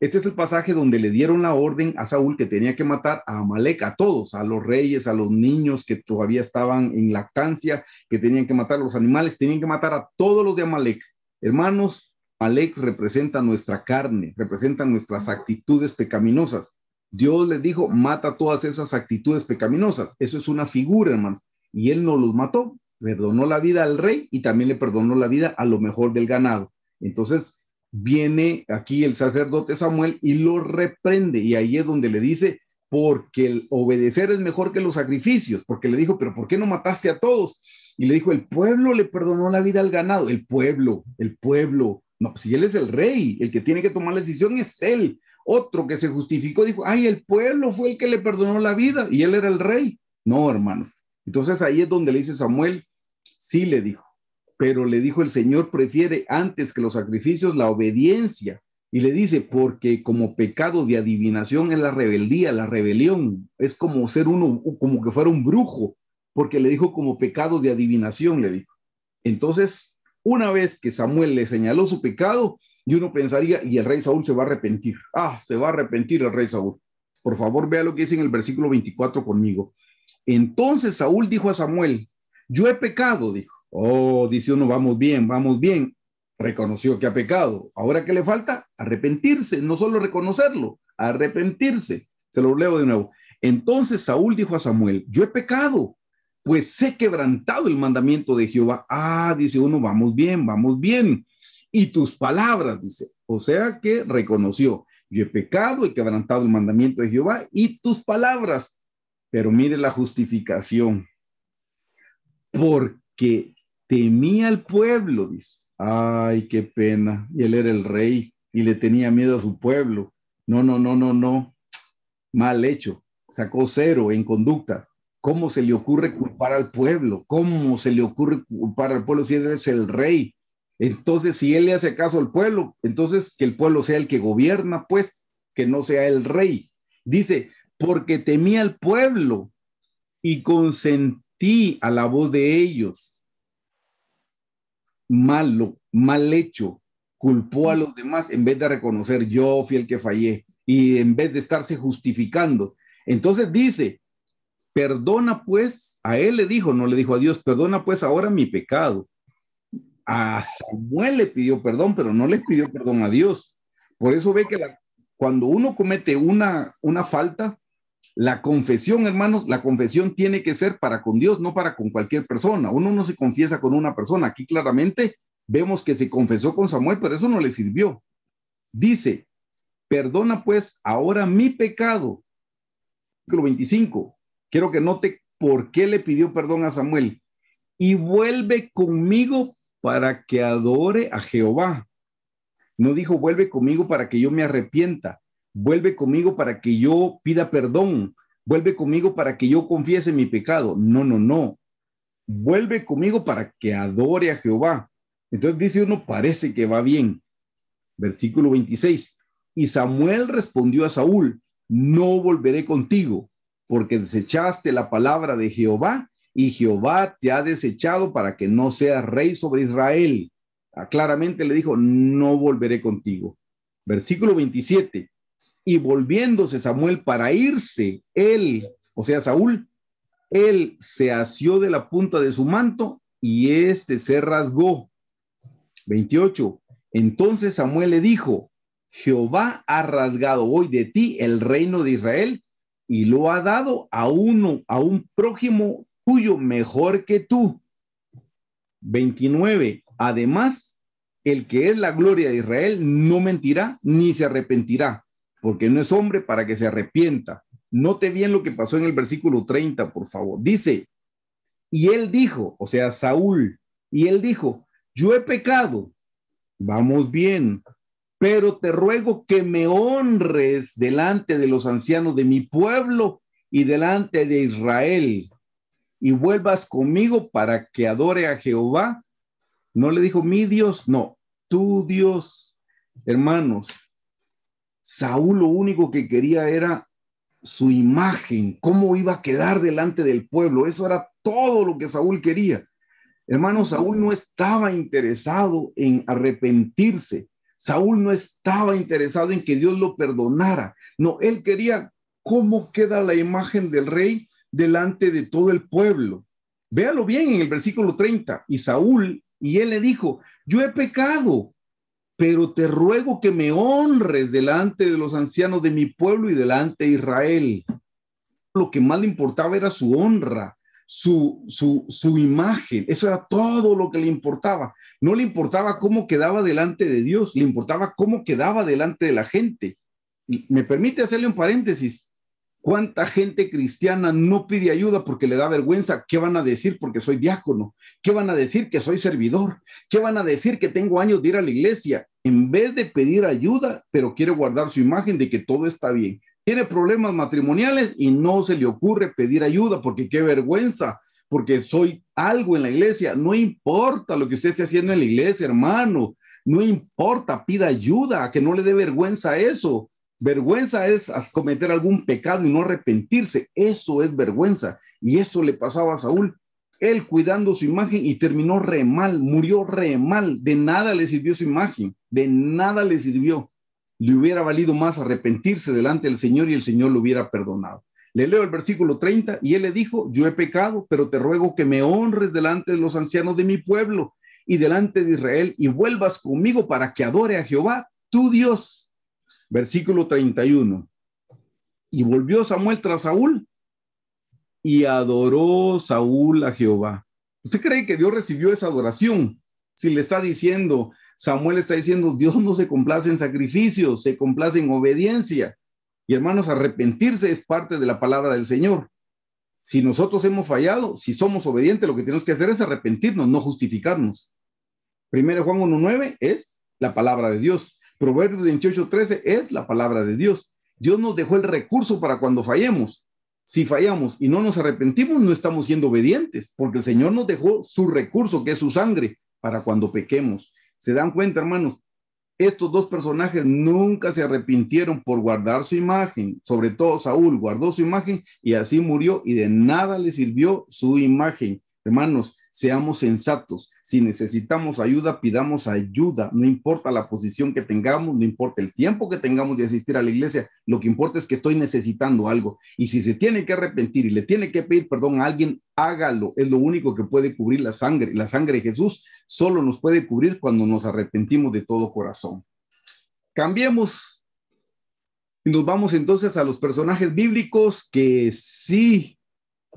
S1: este es el pasaje donde le dieron la orden a Saúl que tenía que matar a Amalek, a todos, a los reyes, a los niños que todavía estaban en lactancia, que tenían que matar a los animales, tenían que matar a todos los de Amalek. Hermanos, Amalek representa nuestra carne, representa nuestras actitudes pecaminosas. Dios les dijo, mata todas esas actitudes pecaminosas. Eso es una figura, hermanos. Y él no los mató, perdonó la vida al rey y también le perdonó la vida a lo mejor del ganado. Entonces viene aquí el sacerdote Samuel y lo reprende, y ahí es donde le dice, porque el obedecer es mejor que los sacrificios, porque le dijo, pero ¿por qué no mataste a todos? Y le dijo, el pueblo le perdonó la vida al ganado. El pueblo, no, pues si él es el rey, el que tiene que tomar la decisión es él. Otro que se justificó dijo, ay, el pueblo fue el que le perdonó la vida y él era el rey. No, hermanos, Entonces ahí es donde le dice Samuel, sí le dijo, pero le dijo el Señor prefiere antes que los sacrificios la obediencia. Y le dice, porque como pecado de adivinación es la rebeldía, la rebelión. Es como ser uno, como que fuera un brujo, porque le dijo como pecado de adivinación, le dijo. Entonces, una vez que Samuel le señaló su pecado, y uno pensaría, y el rey Saúl se va a arrepentir. Ah, se va a arrepentir el rey Saúl. Por favor, vea lo que dice en el versículo 24 conmigo. Entonces Saúl dijo a Samuel, yo he pecado, dijo. Oh, dice uno, vamos bien, vamos bien. Reconoció que ha pecado. Ahora, ¿qué le falta? Arrepentirse, no solo reconocerlo, arrepentirse. Se lo leo de nuevo. Entonces Saúl dijo a Samuel, yo he pecado, pues he quebrantado el mandamiento de Jehová. Ah, dice uno, vamos bien, vamos bien. Y tus palabras, dice, o sea que reconoció, yo he pecado, he quebrantado el mandamiento de Jehová y tus palabras. Pero mire la justificación, porque temía al pueblo, dice. Ay, qué pena. Y él era el rey y le tenía miedo a su pueblo. No, no, no, no, no. Mal hecho. Sacó 0 en conducta. ¿Cómo se le ocurre culpar al pueblo? ¿Cómo se le ocurre culpar al pueblo si él es el rey? Entonces, si él le hace caso al pueblo, entonces que el pueblo sea el que gobierna, pues, que no sea el rey. Dice, porque temía al pueblo y consentí a la voz de ellos. Malo, mal hecho, culpó a los demás en vez de reconocer yo fui el que fallé y en vez de estarse justificando. Entonces dice, perdona pues, a él le dijo, no le dijo a Dios, perdona pues ahora mi pecado. A Samuel le pidió perdón, pero no le pidió perdón a Dios. Por eso ve que cuando uno comete una falta, la confesión, hermanos, la confesión tiene que ser para con Dios, no para con cualquier persona. Uno no se confiesa con una persona. Aquí claramente vemos que se confesó con Samuel, pero eso no le sirvió. Dice, perdona pues ahora mi pecado. Versículo 25. Quiero que note por qué le pidió perdón a Samuel. Y vuelve conmigo para que adore a Jehová. No dijo, vuelve conmigo para que yo me arrepienta. Vuelve conmigo para que yo pida perdón. Vuelve conmigo para que yo confiese mi pecado. No, no, no. Vuelve conmigo para que adore a Jehová. Entonces dice uno, parece que va bien. Versículo 26. Y Samuel respondió a Saúl, no volveré contigo, porque desechaste la palabra de Jehová y Jehová te ha desechado para que no seas rey sobre Israel. Claramente le dijo, no volveré contigo. Versículo 27. Y volviéndose Samuel para irse, él, o sea, Saúl, él se asió de la punta de su manto y este se rasgó. 28. Entonces Samuel le dijo, Jehová ha rasgado hoy de ti el reino de Israel y lo ha dado a un prójimo tuyo mejor que tú. 29. Además, el que es la gloria de Israel no mentirá ni se arrepentirá, porque no es hombre para que se arrepienta. Note bien lo que pasó en el versículo 30, por favor. Dice, y él dijo, o sea, Saúl, y él dijo, yo he pecado, vamos bien, pero te ruego que me honres delante de los ancianos de mi pueblo y delante de Israel, y vuelvas conmigo para que adore a Jehová. No le dijo mi Dios, no, tu Dios. Hermanos, Saúl lo único que quería era su imagen, cómo iba a quedar delante del pueblo. Eso era todo lo que Saúl quería. Hermano, Saúl no estaba interesado en arrepentirse. Saúl no estaba interesado en que Dios lo perdonara. No, él quería cómo queda la imagen del rey delante de todo el pueblo. Véalo bien en el versículo 30. Y Saúl, y él le dijo, yo he pecado, pero te ruego que me honres delante de los ancianos de mi pueblo y delante de Israel. Lo que más le importaba era su honra, su imagen. Eso era todo lo que le importaba. No le importaba cómo quedaba delante de Dios, le importaba cómo quedaba delante de la gente. Y me permite hacerle un paréntesis. ¿Cuánta gente cristiana no pide ayuda porque le da vergüenza? ¿Qué van a decir porque soy diácono? ¿Qué van a decir que soy servidor? ¿Qué van a decir que tengo años de ir a la iglesia? En vez de pedir ayuda, pero quiere guardar su imagen de que todo está bien. Tiene problemas matrimoniales y no se le ocurre pedir ayuda porque qué vergüenza. porque soy algo en la iglesia. No importa lo que usted esté haciendo en la iglesia, hermano. No importa, pida ayuda, que no le dé vergüenza eso. Vergüenza es cometer algún pecado y no arrepentirse. Eso es vergüenza. Y eso le pasaba a Saúl. Él cuidando su imagen y terminó re mal, murió re mal. De nada le sirvió su imagen, de nada le sirvió. Le hubiera valido más arrepentirse delante del Señor y el Señor lo hubiera perdonado. Le leo el versículo 30 y él le dijo, yo he pecado, pero te ruego que me honres delante de los ancianos de mi pueblo y delante de Israel y vuelvas conmigo para que adore a Jehová, tu Dios. Versículo 31. Y volvió Samuel tras Saúl y adoró Saúl a Jehová. ¿Usted cree que Dios recibió esa adoración? Si le está diciendo, Samuel está diciendo, Dios no se complace en sacrificios, se complace en obediencia. Y hermanos, arrepentirse es parte de la palabra del Señor. Si nosotros hemos fallado, si somos obedientes, lo que tenemos que hacer es arrepentirnos, no justificarnos. 1 Juan 1:9 es la palabra de Dios. Proverbios 28:13 es la palabra de Dios. Dios nos dejó el recurso para cuando fallemos. Si fallamos y no nos arrepentimos, no estamos siendo obedientes, porque el Señor nos dejó su recurso, que es su sangre, para cuando pequemos. ¿Se dan cuenta, hermanos? Estos dos personajes nunca se arrepintieron por guardar su imagen. Sobre todo Saúl guardó su imagen y así murió y de nada le sirvió su imagen. Hermanos, seamos sensatos. Si necesitamos ayuda, pidamos ayuda. No importa la posición que tengamos, no importa el tiempo que tengamos de asistir a la iglesia. Lo que importa es que estoy necesitando algo. Y si se tiene que arrepentir y le tiene que pedir perdón a alguien, hágalo. Es lo único que puede cubrir la sangre. La sangre de Jesús solo nos puede cubrir cuando nos arrepentimos de todo corazón. Cambiemos y nos vamos entonces a los personajes bíblicos que sí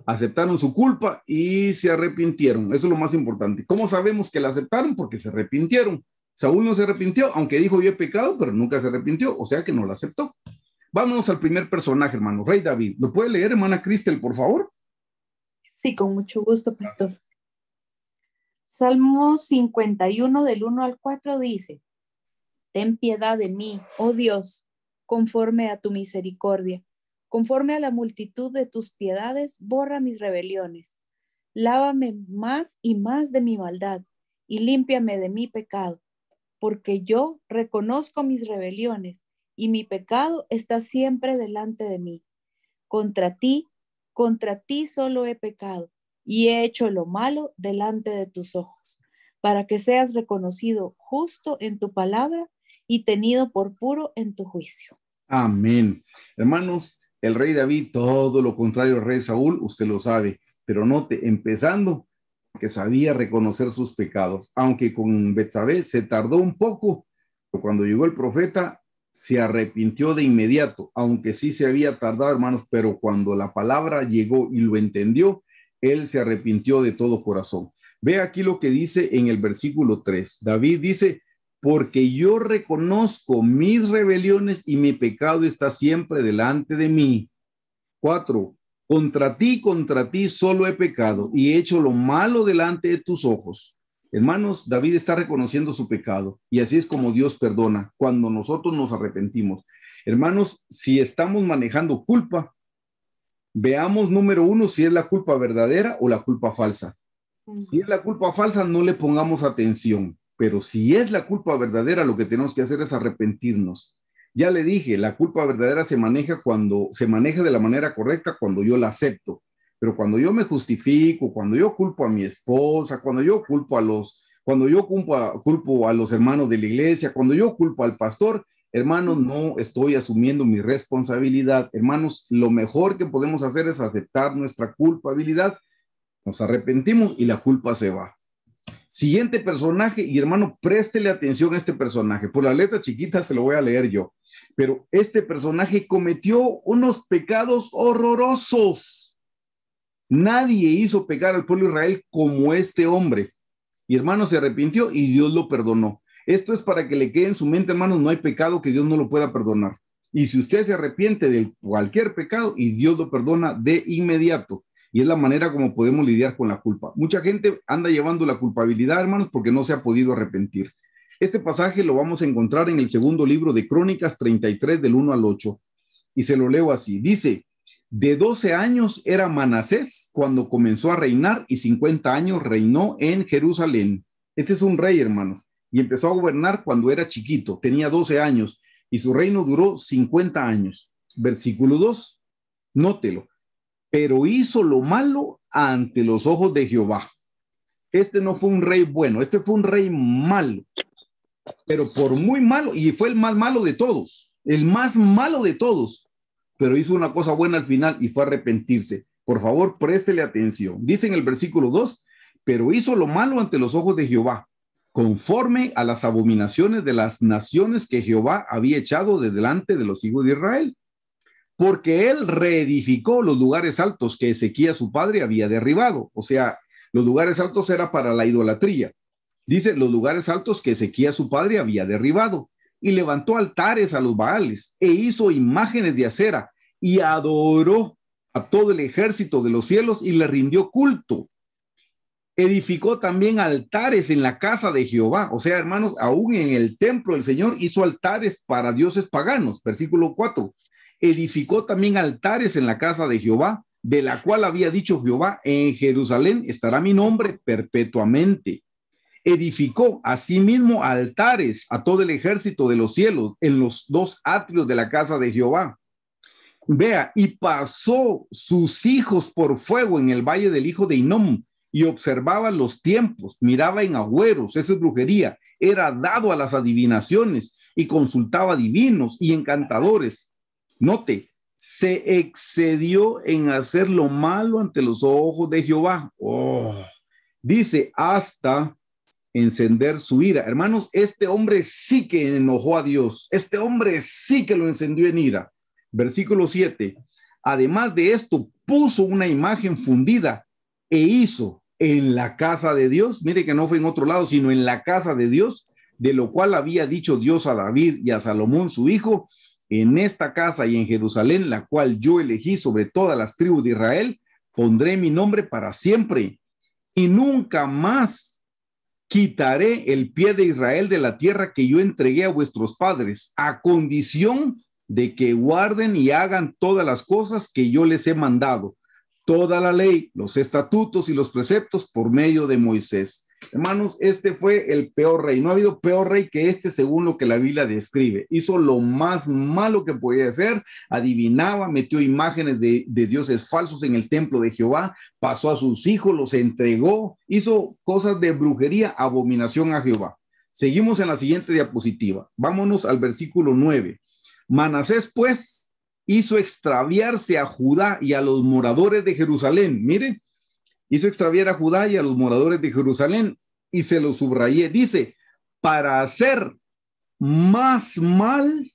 S1: aceptaron su culpa y se arrepintieron. Eso es lo más importante. ¿Cómo sabemos que la aceptaron? Porque se arrepintieron. Saúl no se arrepintió, aunque dijo yo he pecado, pero nunca se arrepintió, o sea que no la aceptó. Vámonos al primer personaje, hermano, Rey David. ¿Lo puede leer, hermana Cristel, por favor?
S2: Sí, con mucho gusto, pastor. Salmo 51 del 1 al 4 dice, ten piedad de mí, oh Dios, conforme a tu misericordia. Conforme a la multitud de tus piedades, borra mis rebeliones. Lávame más y más de mi maldad y límpiame de mi pecado, porque yo reconozco mis rebeliones y mi pecado está siempre delante de mí. Contra ti solo he pecado y he hecho lo malo delante de tus ojos, para que seas reconocido justo en tu palabra y tenido por puro en tu juicio.
S1: Amén. Hermanos, el rey David, todo lo contrario al rey Saúl, usted lo sabe, pero note, empezando, que sabía reconocer sus pecados, aunque con Betsabé se tardó un poco, pero cuando llegó el profeta, se arrepintió de inmediato, aunque sí se había tardado, hermanos, pero cuando la palabra llegó y lo entendió, él se arrepintió de todo corazón. Ve aquí lo que dice en el versículo 3. David dice, porque yo reconozco mis rebeliones y mi pecado está siempre delante de mí. 4. Contra ti solo he pecado y he hecho lo malo delante de tus ojos. Hermanos, David está reconociendo su pecado y así es como Dios perdona cuando nosotros nos arrepentimos. Hermanos, si estamos manejando culpa, veamos número 1 si es la culpa verdadera o la culpa falsa. Si es la culpa falsa, no le pongamos atención. Pero si es la culpa verdadera, lo que tenemos que hacer es arrepentirnos. Ya le dije, la culpa verdadera se maneja de la manera correcta cuando yo la acepto. Pero cuando yo me justifico, cuando yo culpo a mi esposa, cuando yo culpo a los hermanos de la iglesia, cuando yo culpo al pastor, hermanos, no estoy asumiendo mi responsabilidad. Hermanos, lo mejor que podemos hacer es aceptar nuestra culpabilidad. Nos arrepentimos y la culpa se va. Siguiente personaje, y hermano, préstele atención a este personaje. Por la letra chiquita se lo voy a leer yo. Pero este personaje cometió unos pecados horrorosos. Nadie hizo pecar al pueblo de Israel como este hombre. Y hermano, se arrepintió y Dios lo perdonó. Esto es para que le quede en su mente, hermanos, no hay pecado que Dios no lo pueda perdonar. Y si usted se arrepiente de cualquier pecado y Dios lo perdona de inmediato. Y es la manera como podemos lidiar con la culpa. Mucha gente anda llevando la culpabilidad, hermanos, porque no se ha podido arrepentir. Este pasaje lo vamos a encontrar en el segundo libro de Crónicas 33 del 1 al 8. Y se lo leo así. Dice, De 12 años era Manasés cuando comenzó a reinar y 50 años reinó en Jerusalén. Este es un rey, hermanos, y empezó a gobernar cuando era chiquito, tenía 12 años y su reino duró 50 años. Versículo 2, nótelo. Pero hizo lo malo ante los ojos de Jehová. Este no fue un rey bueno, este fue un rey malo, pero por muy malo, y fue el más malo de todos, el más malo de todos, pero hizo una cosa buena al final y fue arrepentirse. Por favor, préstele atención. Dice en el versículo 2, pero hizo lo malo ante los ojos de Jehová, conforme a las abominaciones de las naciones que Jehová había echado de delante de los hijos de Israel, porque él reedificó los lugares altos que Ezequías su padre había derribado. O sea, los lugares altos era para la idolatría. Dice, los lugares altos que Ezequías su padre había derribado, y levantó altares a los Baales, e hizo imágenes de acera, y adoró a todo el ejército de los cielos, y le rindió culto. Edificó también altares en la casa de Jehová. O sea, hermanos, aún en el templo del Señor hizo altares para dioses paganos. Versículo 4. Edificó también altares en la casa de Jehová, de la cual había dicho Jehová, en Jerusalén estará mi nombre perpetuamente. Edificó asimismo altares a todo el ejército de los cielos en los dos atrios de la casa de Jehová. Vea, y pasó sus hijos por fuego en el valle del hijo de Hinnom, y observaba los tiempos, miraba en agüeros, eso es brujería, era dado a las adivinaciones y consultaba divinos y encantadores. Note, se excedió en hacer lo malo ante los ojos de Jehová. Dice, hasta encender su ira. Hermanos, este hombre sí que enojó a Dios. Este hombre sí que lo encendió en ira. Versículo 7. Además de esto, puso una imagen fundida e hizo en la casa de Dios, mire que no fue en otro lado, sino en la casa de Dios, de lo cual había dicho Dios a David y a Salomón su hijo, en esta casa y en Jerusalén, la cual yo elegí sobre todas las tribus de Israel, pondré mi nombre para siempre y nunca más quitaré el pie de Israel de la tierra que yo entregué a vuestros padres, a condición de que guarden y hagan todas las cosas que yo les he mandado, toda la ley, los estatutos y los preceptos por medio de Moisés. Hermanos, este fue el peor rey. No ha habido peor rey que este, según lo que la Biblia describe. Hizo lo más malo que podía hacer, adivinaba, metió imágenes de dioses falsos en el templo de Jehová, pasó a sus hijos, los entregó, hizo cosas de brujería, abominación a Jehová. Seguimos en la siguiente diapositiva. Vámonos al versículo 9. Manasés, pues, hizo extraviarse a Judá y a los moradores de Jerusalén. Mire, hizo extraviar a Judá y a los moradores de Jerusalén, y se lo subrayé. Dice, para hacer más mal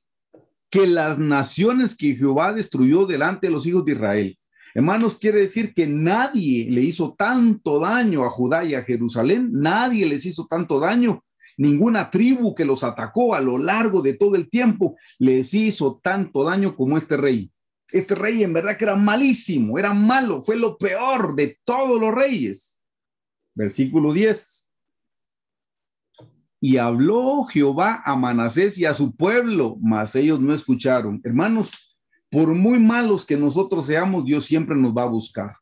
S1: que las naciones que Jehová destruyó delante de los hijos de Israel. Hermanos, quiere decir que nadie le hizo tanto daño a Judá y a Jerusalén, nadie les hizo tanto daño. Ninguna tribu que los atacó a lo largo de todo el tiempo les hizo tanto daño como este rey. Este rey en verdad que era malísimo, era malo, fue lo peor de todos los reyes. Versículo 10. Y habló Jehová a Manasés y a su pueblo, mas ellos no escucharon. Hermanos, por muy malos que nosotros seamos, Dios siempre nos va a buscar.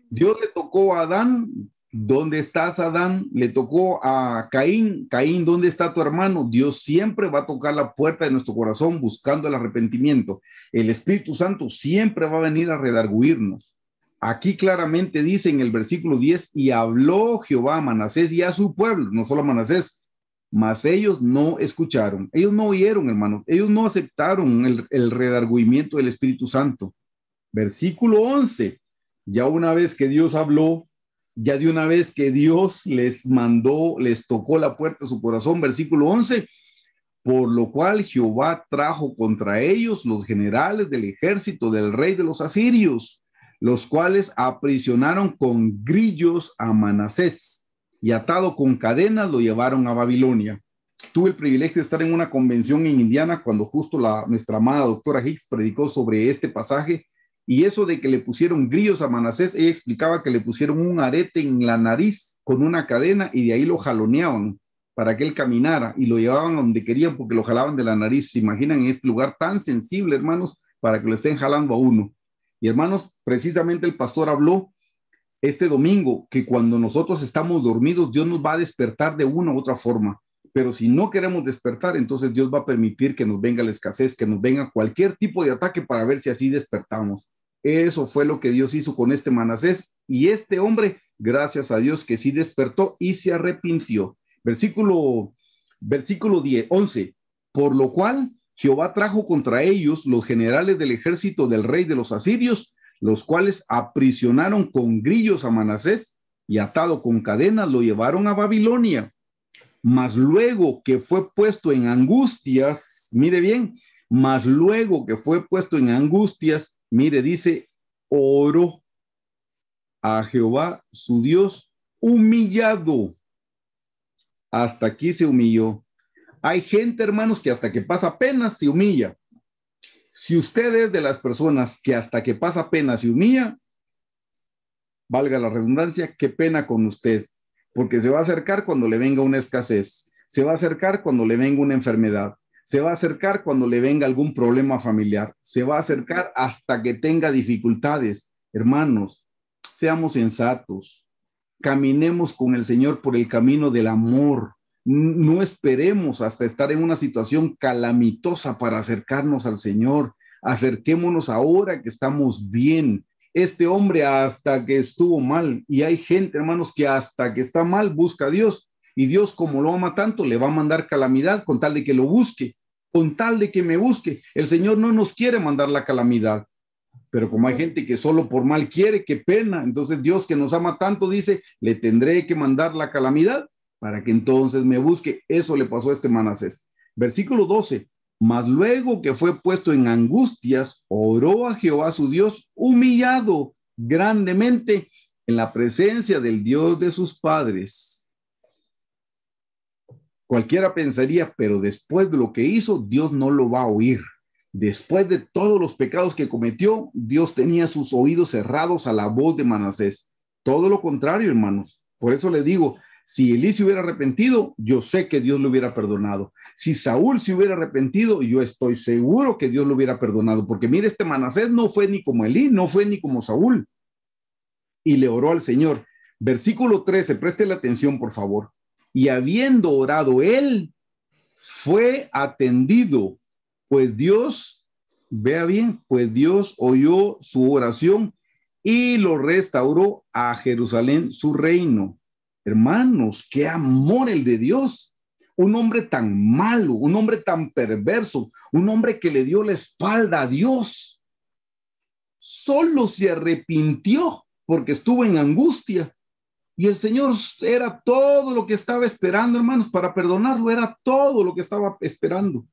S1: Dios le tocó a Adán. ¿Dónde estás, Adán? Le tocó a Caín. Caín, ¿dónde está tu hermano? Dios siempre va a tocar la puerta de nuestro corazón buscando el arrepentimiento. El Espíritu Santo siempre va a venir a redarguirnos. Aquí claramente dice en el versículo 10, y habló Jehová a Manasés y a su pueblo, no solo a Manasés, mas ellos no escucharon. Ellos no oyeron, hermanos. Ellos no aceptaron el redarguimiento del Espíritu Santo. Versículo 11, ya una vez que Dios habló, ya de una vez que Dios les mandó, les tocó la puerta de su corazón, versículo 11, por lo cual Jehová trajo contra ellos los generales del ejército del rey de los asirios, los cuales aprisionaron con grillos a Manasés y atado con cadenas lo llevaron a Babilonia. Tuve el privilegio de estar en una convención en Indiana cuando justo nuestra amada doctora Hicks predicó sobre este pasaje. Y eso de que le pusieron grillos a Manasés, ella explicaba que le pusieron un arete en la nariz con una cadena y de ahí lo jaloneaban para que él caminara y lo llevaban donde querían porque lo jalaban de la nariz. ¿Se imaginan en este lugar tan sensible, hermanos, para que lo estén jalando a uno? Y hermanos, precisamente el pastor habló este domingo que cuando nosotros estamos dormidos, Dios nos va a despertar de una u otra forma. Pero si no queremos despertar, entonces Dios va a permitir que nos venga la escasez, que nos venga cualquier tipo de ataque para ver si así despertamos. Eso fue lo que Dios hizo con este Manasés. Y este hombre, gracias a Dios, que sí despertó y se arrepintió. Versículo 10, 11. Por lo cual Jehová trajo contra ellos los generales del ejército del rey de los asirios, los cuales aprisionaron con grillos a Manasés y atado con cadenas lo llevaron a Babilonia. Mas luego que fue puesto en angustias, mire bien, mas luego que fue puesto en angustias, mire, dice, oró a Jehová su Dios humillado. Hasta aquí se humilló. Hay gente, hermanos, que hasta que pasa pena se humilla. Si usted es de las personas que hasta que pasa pena se humilla, valga la redundancia, qué pena con usted, porque se va a acercar cuando le venga una escasez, se va a acercar cuando le venga una enfermedad, se va a acercar cuando le venga algún problema familiar, se va a acercar hasta que tenga dificultades. Hermanos, seamos sensatos, caminemos con el Señor por el camino del amor. No esperemos hasta estar en una situación calamitosa para acercarnos al Señor. Acerquémonos ahora que estamos bien. Este hombre hasta que estuvo mal, y hay gente, hermanos, que hasta que está mal busca a Dios, y Dios, como lo ama tanto, le va a mandar calamidad con tal de que lo busque, con tal de que me busque. El Señor no nos quiere mandar la calamidad, pero como hay gente que solo por mal quiere, qué pena. Entonces Dios, que nos ama tanto, dice, le tendré que mandar la calamidad para que entonces me busque. Eso le pasó a este Manasés. Versículo 12. Mas luego que fue puesto en angustias, oró a Jehová su Dios humillado grandemente en la presencia del Dios de sus padres. Cualquiera pensaría, pero después de lo que hizo, Dios no lo va a oír. Después de todos los pecados que cometió, Dios tenía sus oídos cerrados a la voz de Manasés. Todo lo contrario, hermanos. Por eso le digo, si Elí se hubiera arrepentido, yo sé que Dios lo hubiera perdonado. Si Saúl se hubiera arrepentido, yo estoy seguro que Dios lo hubiera perdonado. Porque mire, este Manasés no fue ni como Elí, no fue ni como Saúl. Y le oró al Señor. Versículo 13, preste la atención, por favor. Y habiendo orado él, fue atendido, pues Dios, vea bien, pues Dios oyó su oración y lo restauró a Jerusalén su reino. Hermanos, qué amor el de Dios. Un hombre tan malo, un hombre tan perverso, un hombre que le dio la espalda a Dios. Solo se arrepintió porque estuvo en angustia. Y el Señor era todo lo que estaba esperando, hermanos, para perdonarlo, era todo lo que estaba esperando.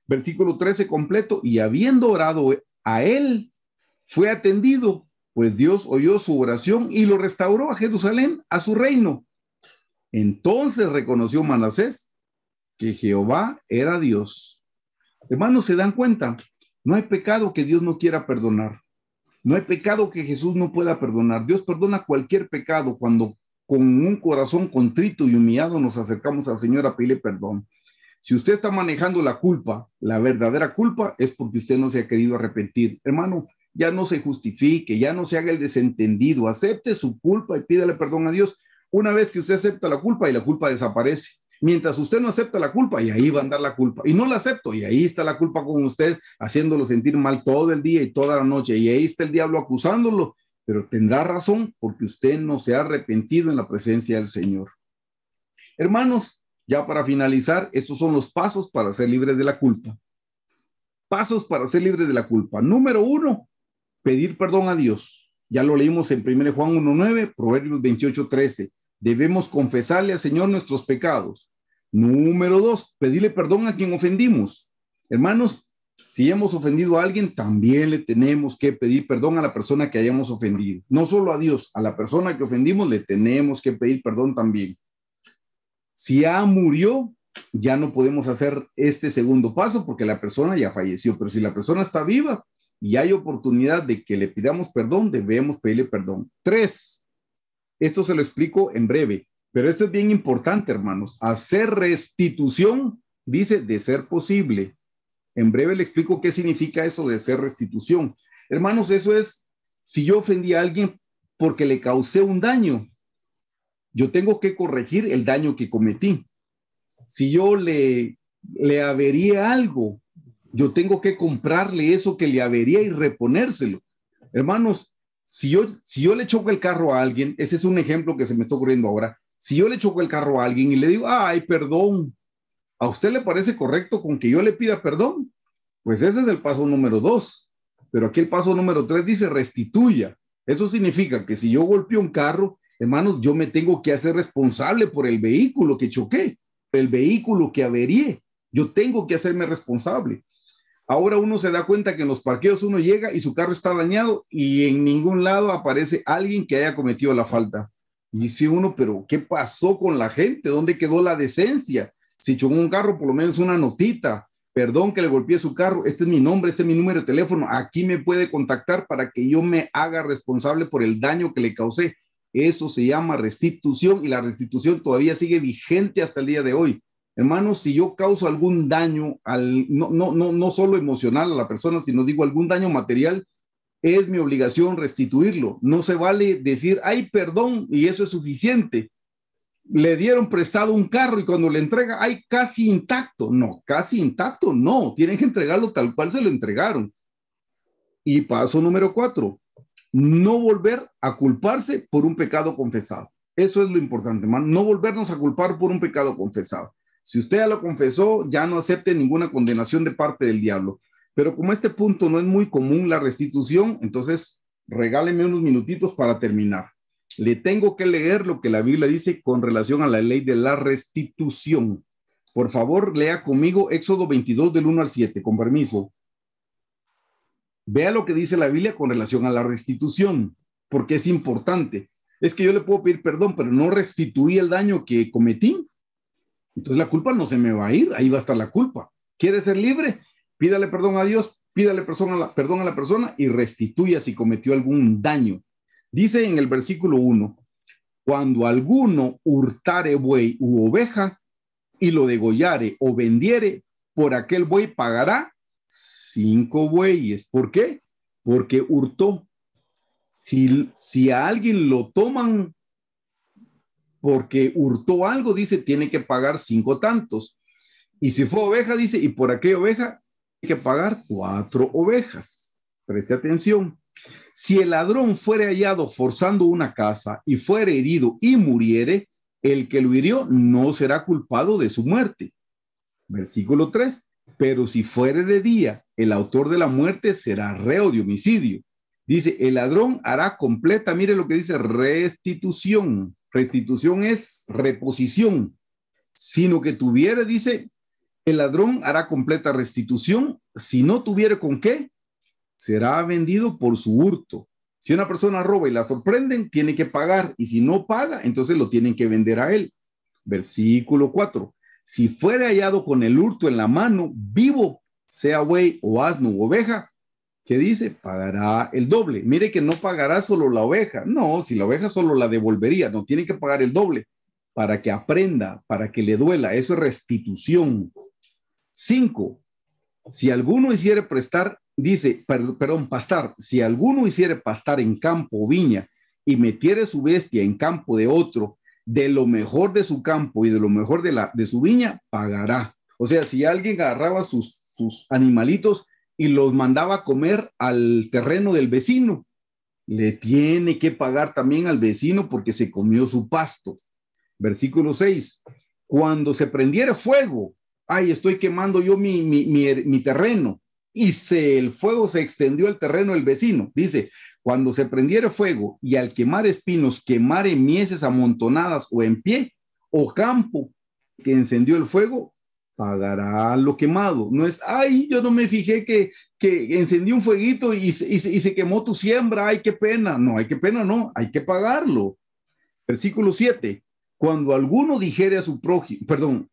S1: Versículo 13 completo, y habiendo orado a él, fue atendido, pues Dios oyó su oración y lo restauró a Jerusalén, a su reino. Entonces reconoció Manasés que Jehová era Dios. Hermanos, ¿se dan cuenta? No hay pecado que Dios no quiera perdonar. No hay pecado que Jesús no pueda perdonar. Dios perdona cualquier pecado cuando con un corazón contrito y humillado nos acercamos al Señor a pedirle perdón. Si usted está manejando la culpa, la verdadera culpa, es porque usted no se ha querido arrepentir. Hermano, ya no se justifique, ya no se haga el desentendido, acepte su culpa y pídale perdón a Dios. Una vez que usted acepta la culpa y la culpa desaparece. Mientras usted no acepta la culpa, y ahí va a andar la culpa. Y no la acepto, y ahí está la culpa con usted, haciéndolo sentir mal todo el día y toda la noche. Y ahí está el diablo acusándolo, pero tendrá razón porque usted no se ha arrepentido en la presencia del Señor. Hermanos, ya para finalizar, estos son los pasos para ser libre de la culpa. Pasos para ser libre de la culpa. Número 1, pedir perdón a Dios. Ya lo leímos en 1 Juan 1:9, Proverbios 28:13. Debemos confesarle al Señor nuestros pecados. Número 2, pedirle perdón a quien ofendimos. Hermanos, si hemos ofendido a alguien, también le tenemos que pedir perdón a la persona que hayamos ofendido. No solo a Dios, a la persona que ofendimos le tenemos que pedir perdón también. Si ya murió, ya no podemos hacer este segundo paso porque la persona ya falleció. Pero si la persona está viva y hay oportunidad de que le pidamos perdón, debemos pedirle perdón. 3, esto se lo explico en breve, pero esto es bien importante, hermanos. Hacer restitución, dice, de ser posible. En breve le explico qué significa eso de hacer restitución. Hermanos, eso es, si yo ofendí a alguien porque le causé un daño, yo tengo que corregir el daño que cometí. Si yo le averíe algo, yo tengo que comprarle eso que le avería y reponérselo. Hermanos, si yo le choco el carro a alguien, ese es un ejemplo que se me está ocurriendo ahora. Si yo le choco el carro a alguien y le digo, ay, perdón, ¿a usted le parece correcto con que yo le pida perdón? Pues ese es el paso número 2. Pero aquí el paso número 3 dice restituya. Eso significa que si yo golpeo un carro, hermanos, yo me tengo que hacer responsable por el vehículo que choqué, el vehículo que averié. Yo tengo que hacerme responsable. Ahora uno se da cuenta que en los parqueos uno llega y su carro está dañado y en ningún lado aparece alguien que haya cometido la falta. Y dice uno, pero ¿qué pasó con la gente? ¿Dónde quedó la decencia? Si chocó un carro, por lo menos una notita. Perdón que le golpeé su carro, este es mi nombre, este es mi número de teléfono, aquí me puede contactar para que yo me haga responsable por el daño que le causé. Eso se llama restitución y la restitución todavía sigue vigente hasta el día de hoy. Hermanos, si yo causo algún daño, no solo emocional a la persona, sino digo algún daño material, es mi obligación restituirlo. No se vale decir, ay, perdón, y eso es suficiente. Le dieron prestado un carro y cuando le entrega, ay, casi intacto. No, casi intacto, no. Tienen que entregarlo tal cual se lo entregaron. Y paso número 4, no volver a culparse por un pecado confesado. Eso es lo importante, hermano. No volvernos a culpar por un pecado confesado. Si usted ya lo confesó, ya no acepte ninguna condenación de parte del diablo. Pero como este punto no es muy común, la restitución, entonces regáleme unos minutitos para terminar. Le tengo que leer lo que la Biblia dice con relación a la ley de la restitución. Por favor, lea conmigo Éxodo 22 del 1 al 7, con permiso. Vea lo que dice la Biblia con relación a la restitución, porque es importante. Es que yo le puedo pedir perdón, pero no restituí el daño que cometí. Entonces la culpa no se me va a ir, ahí va a estar la culpa. ¿Quiere ser libre? Pídale perdón a Dios, pídale perdón a la persona y restituya si cometió algún daño. Dice en el versículo 1, cuando alguno hurtare buey u oveja y lo degollare o vendiere, por aquel buey pagará 5 bueyes. ¿Por qué? Porque hurtó. Si a alguien lo toman porque hurtó algo, dice, tiene que pagar 5 tantos. Y si fue oveja, dice, y por aquella oveja hay que pagar 4 ovejas. Preste atención. Si el ladrón fuere hallado forzando una casa y fuere herido y muriere, el que lo hirió no será culpado de su muerte. Versículo 3. Pero si fuere de día, el autor de la muerte será reo de homicidio. Dice, el ladrón hará completa, mire lo que dice, restitución. Restitución es reposición. Sino que tuviere, dice, el ladrón hará completa restitución. Si no tuviere con qué, será vendido por su hurto. Si una persona roba y la sorprenden, tiene que pagar. Y si no paga, entonces lo tienen que vender a él. Versículo 4. Si fuere hallado con el hurto en la mano, vivo, sea buey o asno u oveja, ¿qué dice? Pagará el doble. Mire que no pagará solo la oveja. No, si la oveja solo la devolvería, no, tiene que pagar el doble para que aprenda, para que le duela. Eso es restitución. 5. Si alguno hiciere prestar, dice, perdón, pastar, si alguno hiciere pastar en campo o viña y metiere su bestia en campo de otro, de lo mejor de su campo y de lo mejor de su viña, pagará. O sea, si alguien agarraba sus animalitos y los mandaba a comer al terreno del vecino, le tiene que pagar también al vecino porque se comió su pasto. Versículo 6. Cuando se prendiere fuego, ay, estoy quemando yo mi terreno, y el fuego se extendió al terreno del vecino. Dice, cuando se prendiere fuego y al quemar espinos quemare mieses amontonadas o en pie o campo que encendió el fuego, pagará lo quemado. No es, ay, yo no me fijé que encendió un fueguito y se quemó tu siembra, ay, qué pena. No, hay qué pena, no, hay que pagarlo. Versículo 7. Cuando alguno dijere a su prójimo,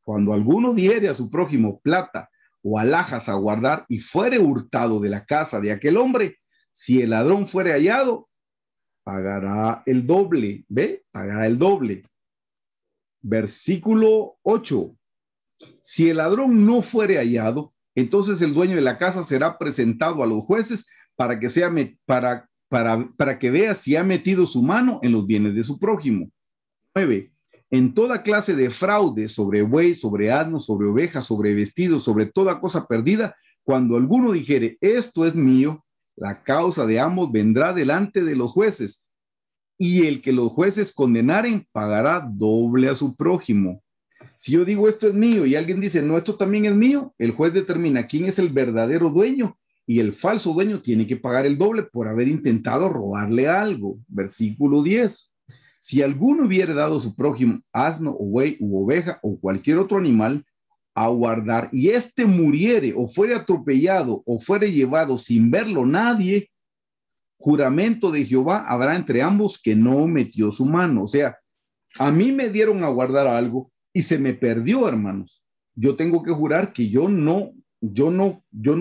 S1: cuando alguno dijere a su prójimo plata o alhajas a guardar y fuere hurtado de la casa de aquel hombre, si el ladrón fuere hallado, pagará el doble. ¿Ve? Pagará el doble. Versículo 8. Si el ladrón no fuere hallado, entonces el dueño de la casa será presentado a los jueces para que para que vea si ha metido su mano en los bienes de su prójimo. 9. En toda clase de fraude, sobre buey, sobre asno, sobre oveja, sobre vestido, sobre toda cosa perdida, cuando alguno dijere, esto es mío, la causa de ambos vendrá delante de los jueces, y el que los jueces condenaren pagará doble a su prójimo. Si yo digo esto es mío y alguien dice, no, esto también es mío, el juez determina quién es el verdadero dueño y el falso dueño tiene que pagar el doble por haber intentado robarle algo. Versículo 10. Si alguno hubiere dado a su prójimo asno o buey u oveja o cualquier otro animal a guardar y éste muriere o fuere atropellado o fuere llevado sin verlo nadie, juramento de Jehová habrá entre ambos que no metió su mano. O sea, a mí me dieron a guardar algo y se me perdió, hermanos. Yo tengo que jurar que yo no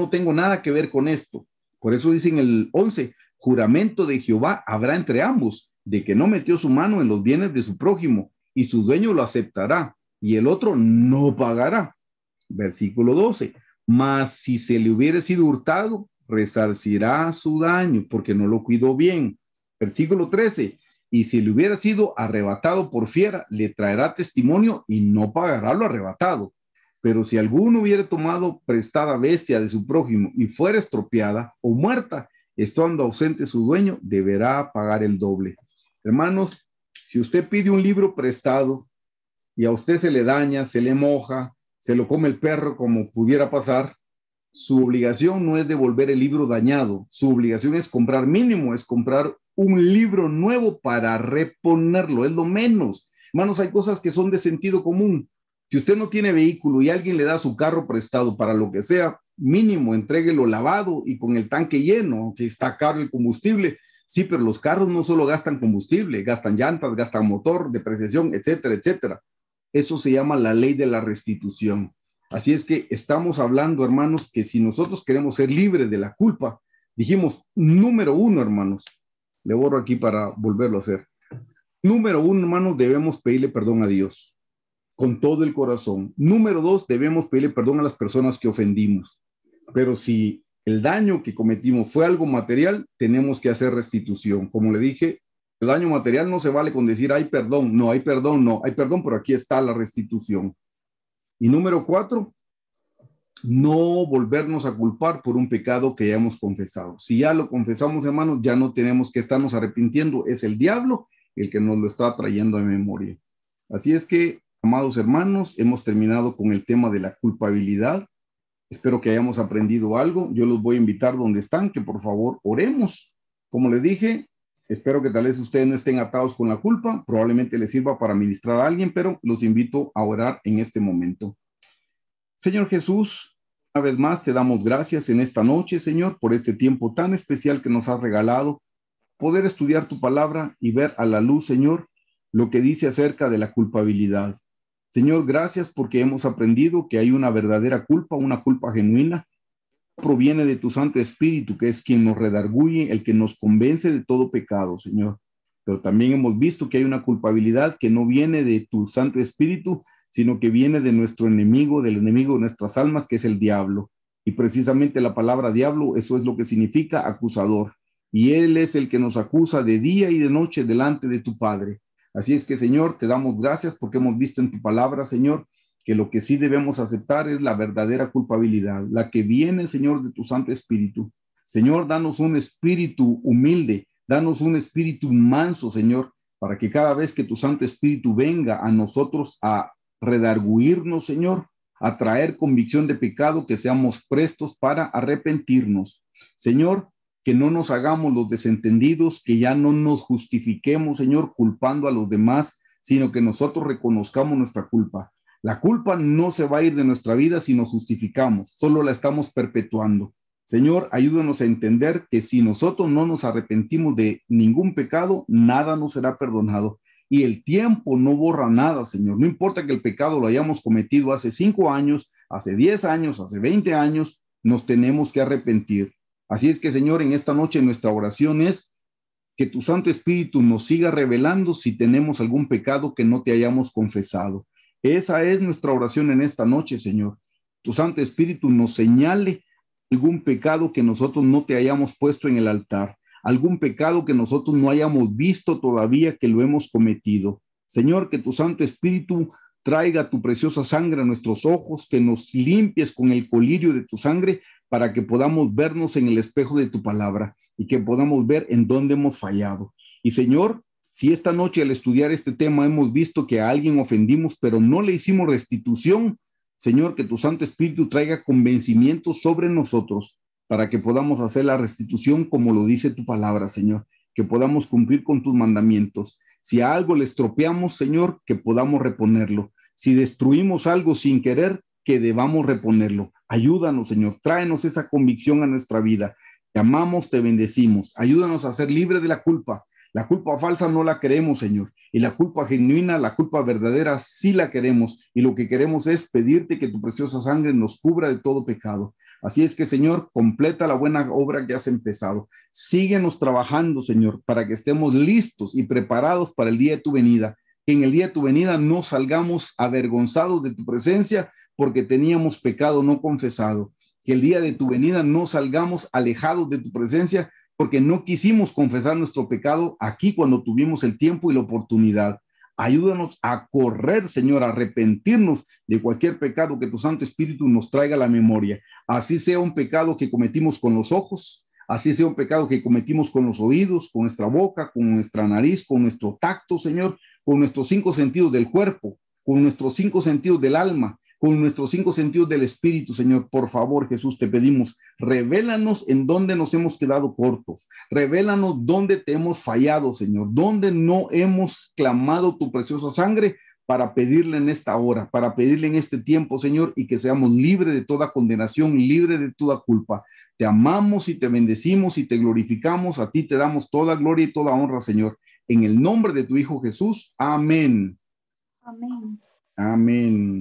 S1: tengo nada que ver con esto. Por eso dicen el 11, juramento de Jehová habrá entre ambos, de que no metió su mano en los bienes de su prójimo, y su dueño lo aceptará, y el otro no pagará. Versículo 12, mas si se le hubiera sido hurtado, resarcirá su daño, porque no lo cuidó bien. Versículo 13, y si le hubiera sido arrebatado por fiera, le traerá testimonio y no pagará lo arrebatado. Pero si alguno hubiera tomado prestada bestia de su prójimo y fuera estropeada o muerta, estando ausente su dueño, deberá pagar el doble. Hermanos, si usted pide un libro prestado y a usted se le daña, se le moja, se lo come el perro como pudiera pasar, su obligación no es devolver el libro dañado, su obligación es comprar mínimo, es comprar un libro nuevo para reponerlo, es lo menos. Hermanos, hay cosas que son de sentido común. Si usted no tiene vehículo y alguien le da su carro prestado para lo que sea, mínimo, entréguelo lavado y con el tanque lleno, que está caro el combustible. Sí, pero los carros no solo gastan combustible, gastan llantas, gastan motor, depreciación, etcétera, etcétera. Eso se llama la ley de la restitución. Así es que estamos hablando, hermanos, que si nosotros queremos ser libres de la culpa, dijimos, número uno, hermanos, le borro aquí para volverlo a hacer. Número uno, hermanos, debemos pedirle perdón a Dios con todo el corazón. Número dos, debemos pedirle perdón a las personas que ofendimos. Pero si el daño que cometimos fue algo material, tenemos que hacer restitución. Como le dije, el daño material no se vale con decir, hay perdón, no, hay perdón, no, hay perdón, pero aquí está la restitución. Y número 4, no volvernos a culpar por un pecado que ya hemos confesado. Si ya lo confesamos, hermanos, ya no tenemos que estarnos arrepintiendo. Es el diablo el que nos lo está trayendo a memoria. Así es que, amados hermanos, hemos terminado con el tema de la culpabilidad. Espero que hayamos aprendido algo. Yo los voy a invitar donde están, que por favor oremos. Como les dije, espero que tal vez ustedes no estén atados con la culpa. Probablemente les sirva para ministrar a alguien, pero los invito a orar en este momento. Señor Jesús, una vez más te damos gracias en esta noche, Señor, por este tiempo tan especial que nos has regalado, poder estudiar tu palabra y ver a la luz, Señor, lo que dice acerca de la culpabilidad. Señor, gracias porque hemos aprendido que hay una verdadera culpa, una culpa genuina, proviene de tu Santo Espíritu, que es quien nos redarguye, el que nos convence de todo pecado, Señor. Pero también hemos visto que hay una culpabilidad que no viene de tu Santo Espíritu, sino que viene de nuestro enemigo, del enemigo de nuestras almas, que es el diablo. Y precisamente la palabra diablo, eso es lo que significa acusador. Y él es el que nos acusa de día y de noche delante de tu Padre. Así es que, Señor, te damos gracias porque hemos visto en tu palabra, Señor, que lo que sí debemos aceptar es la verdadera culpabilidad, la que viene, Señor, de tu Santo Espíritu. Señor, danos un espíritu humilde, danos un espíritu manso, Señor, para que cada vez que tu Santo Espíritu venga a nosotros a redarguirnos, Señor, a traer convicción de pecado, que seamos prestos para arrepentirnos. Señor, que no nos hagamos los desentendidos, que ya no nos justifiquemos, Señor, culpando a los demás, sino que nosotros reconozcamos nuestra culpa. La culpa no se va a ir de nuestra vida si nos justificamos, solo la estamos perpetuando. Señor, ayúdanos a entender que si nosotros no nos arrepentimos de ningún pecado, nada nos será perdonado. Y el tiempo no borra nada, Señor. No importa que el pecado lo hayamos cometido hace 5 años, hace 10 años, hace 20 años, nos tenemos que arrepentir. Así es que, Señor, en esta noche nuestra oración es que tu Santo Espíritu nos siga revelando si tenemos algún pecado que no te hayamos confesado. Esa es nuestra oración en esta noche, Señor. tu Santo Espíritu nos señale algún pecado que nosotros no te hayamos puesto en el altar, algún pecado que nosotros no hayamos visto todavía que lo hemos cometido. Señor, que tu Santo Espíritu traiga tu preciosa sangre a nuestros ojos, que nos limpies con el colirio de tu sangre para que podamos vernos en el espejo de tu palabra y que podamos ver en dónde hemos fallado. Y Señor, si esta noche al estudiar este tema hemos visto que a alguien ofendimos, pero no le hicimos restitución, Señor, que tu Santo Espíritu traiga convencimiento sobre nosotros para que podamos hacer la restitución como lo dice tu palabra, Señor, que podamos cumplir con tus mandamientos. Si a algo le estropeamos, Señor, que podamos reponerlo. Si destruimos algo sin querer, que debamos reponerlo. Ayúdanos, Señor, tráenos esa convicción a nuestra vida. Te amamos, te bendecimos. Ayúdanos a ser libres de la culpa. La culpa falsa no la queremos, Señor. Y la culpa genuina, la culpa verdadera, sí la queremos. Y lo que queremos es pedirte que tu preciosa sangre nos cubra de todo pecado. Así es que, Señor, completa la buena obra que has empezado. Síguenos trabajando, Señor, para que estemos listos y preparados para el día de tu venida. Que en el día de tu venida no salgamos avergonzados de tu presencia porque teníamos pecado no confesado. Que el día de tu venida no salgamos alejados de tu presencia porque no quisimos confesar nuestro pecado aquí cuando tuvimos el tiempo y la oportunidad. Ayúdanos a correr, Señor, a arrepentirnos de cualquier pecado que tu Santo Espíritu nos traiga a la memoria. Así sea un pecado que cometimos con los ojos, así sea un pecado que cometimos con los oídos, con nuestra boca, con nuestra nariz, con nuestro tacto, Señor, con nuestros 5 sentidos del cuerpo, con nuestros 5 sentidos del alma, con nuestros 5 sentidos del espíritu, Señor. Por favor, Jesús, te pedimos, revélanos en dónde nos hemos quedado cortos, revélanos dónde te hemos fallado, Señor, dónde no hemos clamado tu preciosa sangre para pedirle en esta hora, para pedirle en este tiempo, Señor, y que seamos libres de toda condenación, libres de toda culpa. Te amamos y te bendecimos y te glorificamos, a ti te damos toda gloria y toda honra, Señor. En el nombre de tu Hijo Jesús, amén.
S2: Amén.
S1: Amén.